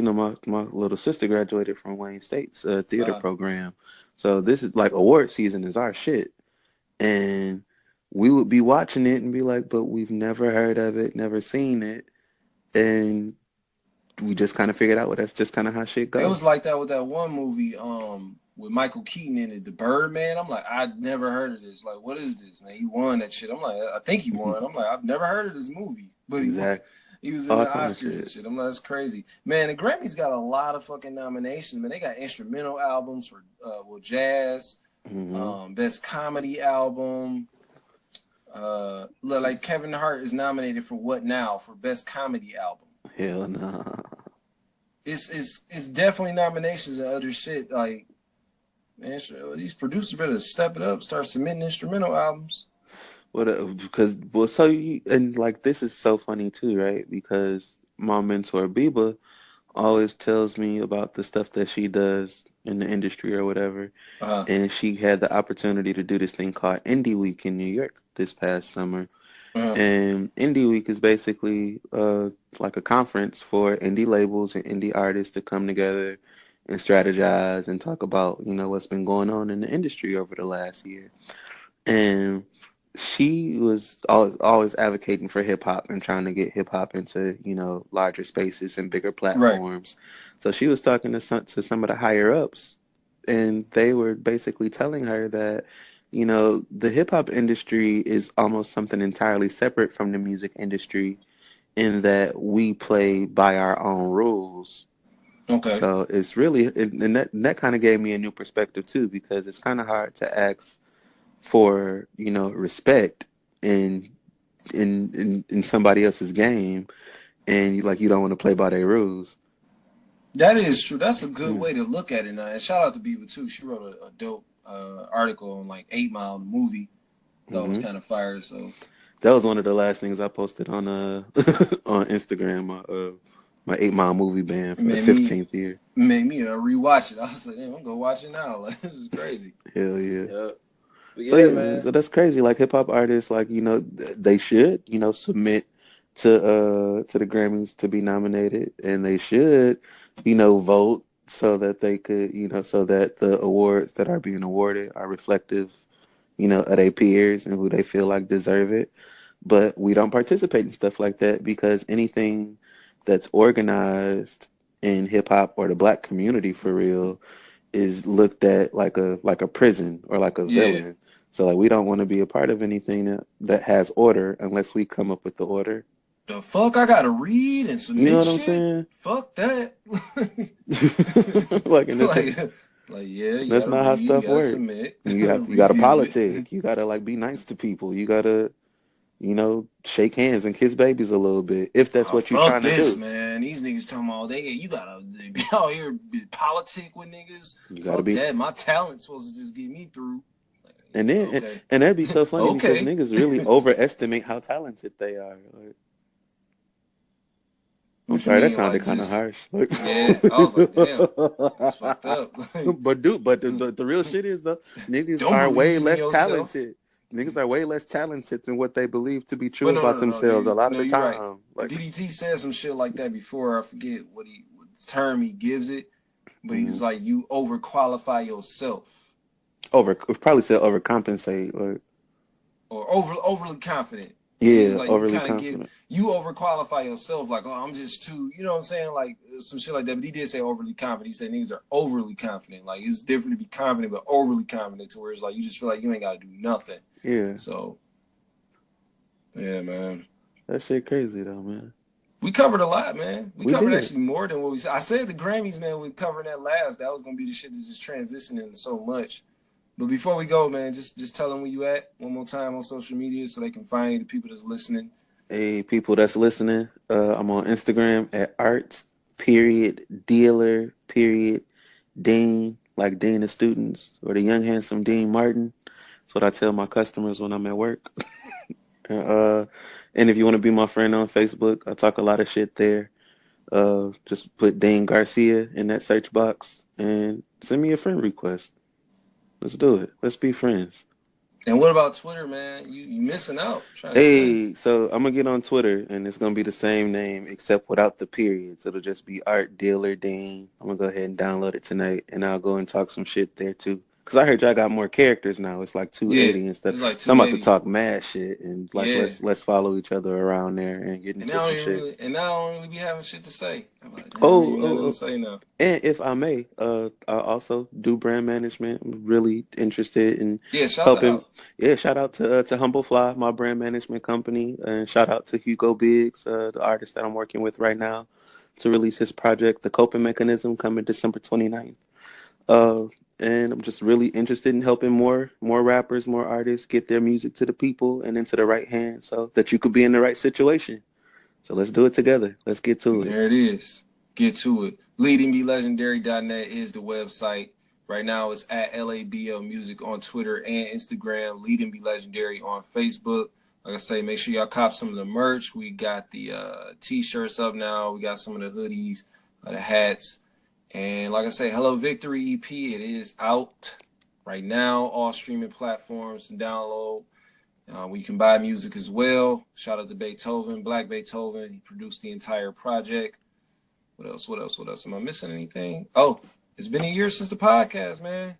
my little sister graduated from Wayne State's theater Uh, program, so this is like award season is our shit, and we would be watching it and be like, but we've never heard of it, never seen it, and we just kind of figured out, well, that's just kind of how shit it go. was like that with that one movie, with Michael Keaton in it, The Birdman. I'm like, I'd never heard of this. Like, what is this? Man, he won that shit. I'm like, I think he won. I'm like, I've never heard of this movie, but he won. Exactly. He was in All the kind of Oscars and shit. shit. I'm like, that's crazy. Man, the Grammys got a lot of fucking nominations. Man, they got instrumental albums for jazz, Hmm. best comedy album. Like Kevin Hart is nominated for What Now for best comedy album. Hell nah. It's definitely nominations and other shit. Like, man, these producers better step it up, start submitting instrumental albums. What? Because well, so you and like this is so funny too, right? Because my mentor Biba always tells me about the stuff that she does in the industry or whatever, Uh, and she had the opportunity to do this thing called Indie Week in New York this past summer. uh, And Indie Week is basically like a conference for indie labels and indie artists to come together and strategize and talk about, what's been going on in the industry over the last year. And she was always advocating for hip hop and trying to get hip hop into, larger spaces and bigger right. platforms. So she was talking to some of the higher ups, and they were basically telling her that, the hip hop industry is almost something entirely separate from the music industry in that we play by our own rules. Okay. So it's really, and that kind of gave me a new perspective too, because it's kind of hard to ask for, respect in in somebody else's game, and you don't want to play by their rules. That is true. That's a good way to look at it now. And shout out to Beaver too. She wrote a dope article on like 8 Mile, the movie. That was Hmm. kind of fire. So That was one of the last things I posted on on Instagram. My 8 Mile movie band it for the made me 15th year. made me rewatch it. I was like, damn, I'm gonna watch it now. Like, this is crazy. Hell yeah. Yeah. But So yeah, yeah, man. man. So that's crazy. Like hip hop artists, like they should submit to the Grammys to be nominated, and they should vote so that they could so that the awards that are being awarded are reflective of their peers and who they feel like deserve it. But we don't participate in stuff like that because anything that's organized in hip hop or the black community for real is looked at like a prison or like a Yeah. villain. So like we don't want to be a part of anything that has order unless we come up with the order. The fuck I gotta read and You know submit what I'm shit? saying? Fuck that. Like and that's like, like yeah, you that's gotta not how read, you stuff gotta works. submit, You gotta review it. politic. You gotta like be nice to people. You gotta shake hands and kiss babies a little bit if that's Oh, what you're fuck trying to this, do. man. These niggas talking all day. You gotta be out here politic with niggas. You gotta Fuck be, that. My talent's supposed to just get me through. Like, and yeah, then okay. and that'd be so funny because Okay. niggas really overestimate how talented they are. Like, I'm What you sorry, that mean? sounded Like, kind of just, harsh. Like, yeah. I was like, damn, it's fucked up. Like, but the real shit is though, niggas don't are way believe in less yourself. talented. Niggas are way less talented than what they believe to be true But no, about no, no, themselves a lot of no, the you're right. time. Like, DDT said some shit like that before. I forget what term he gives it. but he's like, you overqualify yourself. Probably said overcompensate or overly confident. Yeah, It's like overly you kind of confident. you overqualify yourself, like, oh, I'm just too, you know what I'm saying, like some shit like that. But he did say overly confident. He said niggas are overly confident. Like it's different to be confident, but overly confident to where it's like you just feel like you ain't got to do nothing. Yeah. So, yeah, man. That shit crazy though, man. We covered a lot, man. We covered did. Actually more than what we said. I said the Grammys, man. We covered that last. That was gonna be the shit that's just transitioning into so much. But before we go, man, just tell them where you at one more time on social media so they can find you, the people that's listening. Hey, people that's listening, I'm on Instagram at art.dealer.dean, like Dean of Students, or the young handsome Dean Martin. That's what I tell my customers when I'm at work. And if you want to be my friend on Facebook, I talk a lot of shit there. Just put Dean Garcia in that search box and send me a friend request. Let's do it. Let's be friends. And what about Twitter, man? You missing out. Hey, so I'm gonna get on Twitter and it's gonna be the same name except without the periods. It'll just be Art Dealer Dean. I'm gonna go ahead and download it tonight and I'll go and talk some shit there too. Cause I heard y'all got more characters now. It's like 280 and stuff. Like so I'm about to talk mad shit and like let's follow each other around there and get into some shit. And now I don't really be having shit to say. I'm like, to say now. And if I may, I also do brand management. I'm really interested in helping. Shout out to Humble Fly, my brand management company, and shout out to Hugo Biggs, the artist that I'm working with right now, to release his project, The Coping Mechanism, coming December 29th. And I'm just really interested in helping more rappers, more artists get their music to the people and into the right hands so that you could be in the right situation. So let's do it together. Let's get to it. There it is. Get to it. LeadingBeLegendary.net is the website. Right now it's at LABL Music on Twitter and Instagram. Leading Be Legendary on Facebook. Like I say, make sure y'all cop some of the merch. We got the t-shirts up now. We got some of the hoodies, the hats. And like I say, Hello Victory EP, it is out right now. All streaming platforms to download. We can buy music as well. Shout out to Beethoven, Black Beethoven. He produced the entire project. What else? Am I missing anything? Oh, it's been a year since the podcast, man.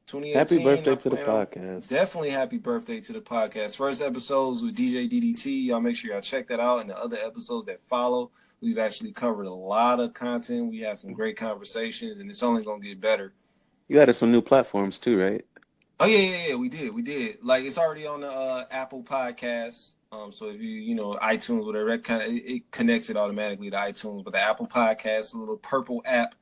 2018. Happy birthday to the podcast. Definitely happy birthday to the podcast. First episodes with DJ DDT. Y'all make sure y'all check that out and the other episodes that follow. We've actually covered a lot of content. We had some great conversations, and it's only going to get better. You added some new platforms too, right? Oh, yeah, we did. Like, it's already on the Apple Podcasts. So if you iTunes, whatever, that kind of, it connects it automatically to iTunes. But the Apple Podcasts, a little purple app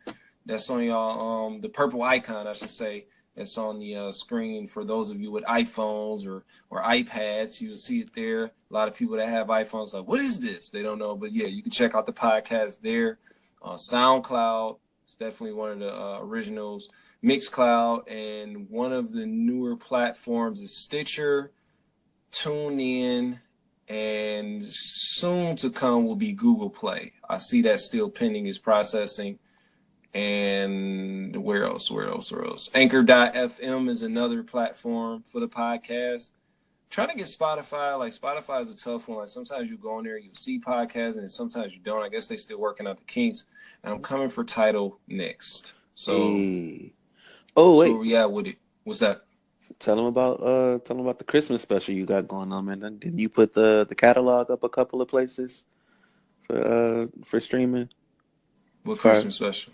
that's on y'all, the purple icon, I should say, that's on the screen for those of you with iPhones or iPads. You'll see it there. A lot of people that have iPhones like, what is this? They don't know. But, yeah, you can check out the podcast there. SoundCloud is definitely one of the originals. Mixcloud, and one of the newer platforms is Stitcher, TuneIn, and soon to come will be Google Play. I see that still pending is processing. And where else? Anchor.fm is another platform for the podcast. Trying to get Spotify. Like, Spotify is a tough one. Like, sometimes you go on there, you'll see podcasts, and sometimes you don't. I guess they still working out the kinks. And I'm coming for Tidal next. So, wait. So where we at with it? What's that? Tell them about the Christmas special you got going on, man. Didn't you put the catalog up a couple of places for streaming? What Christmas special?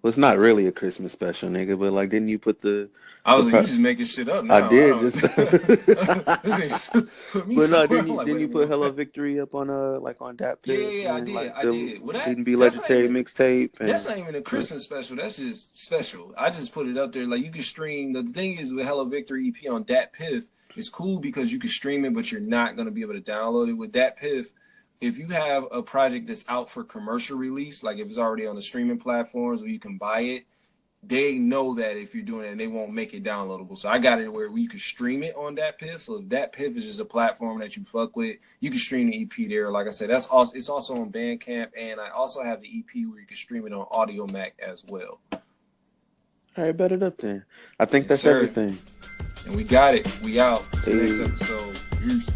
Well, it's not really a Christmas special, nigga, but like, didn't you put the? I was like, you just making shit up now. I did. But no, didn't you put Hello Victory up on on that page? Yeah, I did. Well, Leading Be Legendary mixtape. That's not even a Christmas special. That's just special. I just put it up there. Like, you can stream. The thing is with Hello Victory EP on Dat Piff, it's cool because you can stream it, but you're not gonna be able to download it with Dat Piff. If you have a project that's out for commercial release, like if it's already on the streaming platforms where you can buy it, they know that if you're doing it, and they won't make it downloadable. So I got it where you can stream it on Dat Piff. So if Dat Piff is just a platform that you fuck with, you can stream the EP there. Like I said, it's also on Bandcamp, and I also have the EP where you can stream it on Audio Mac as well. All right, bet it up then. I think that's everything. And we got it. We out. Till next episode. Peace.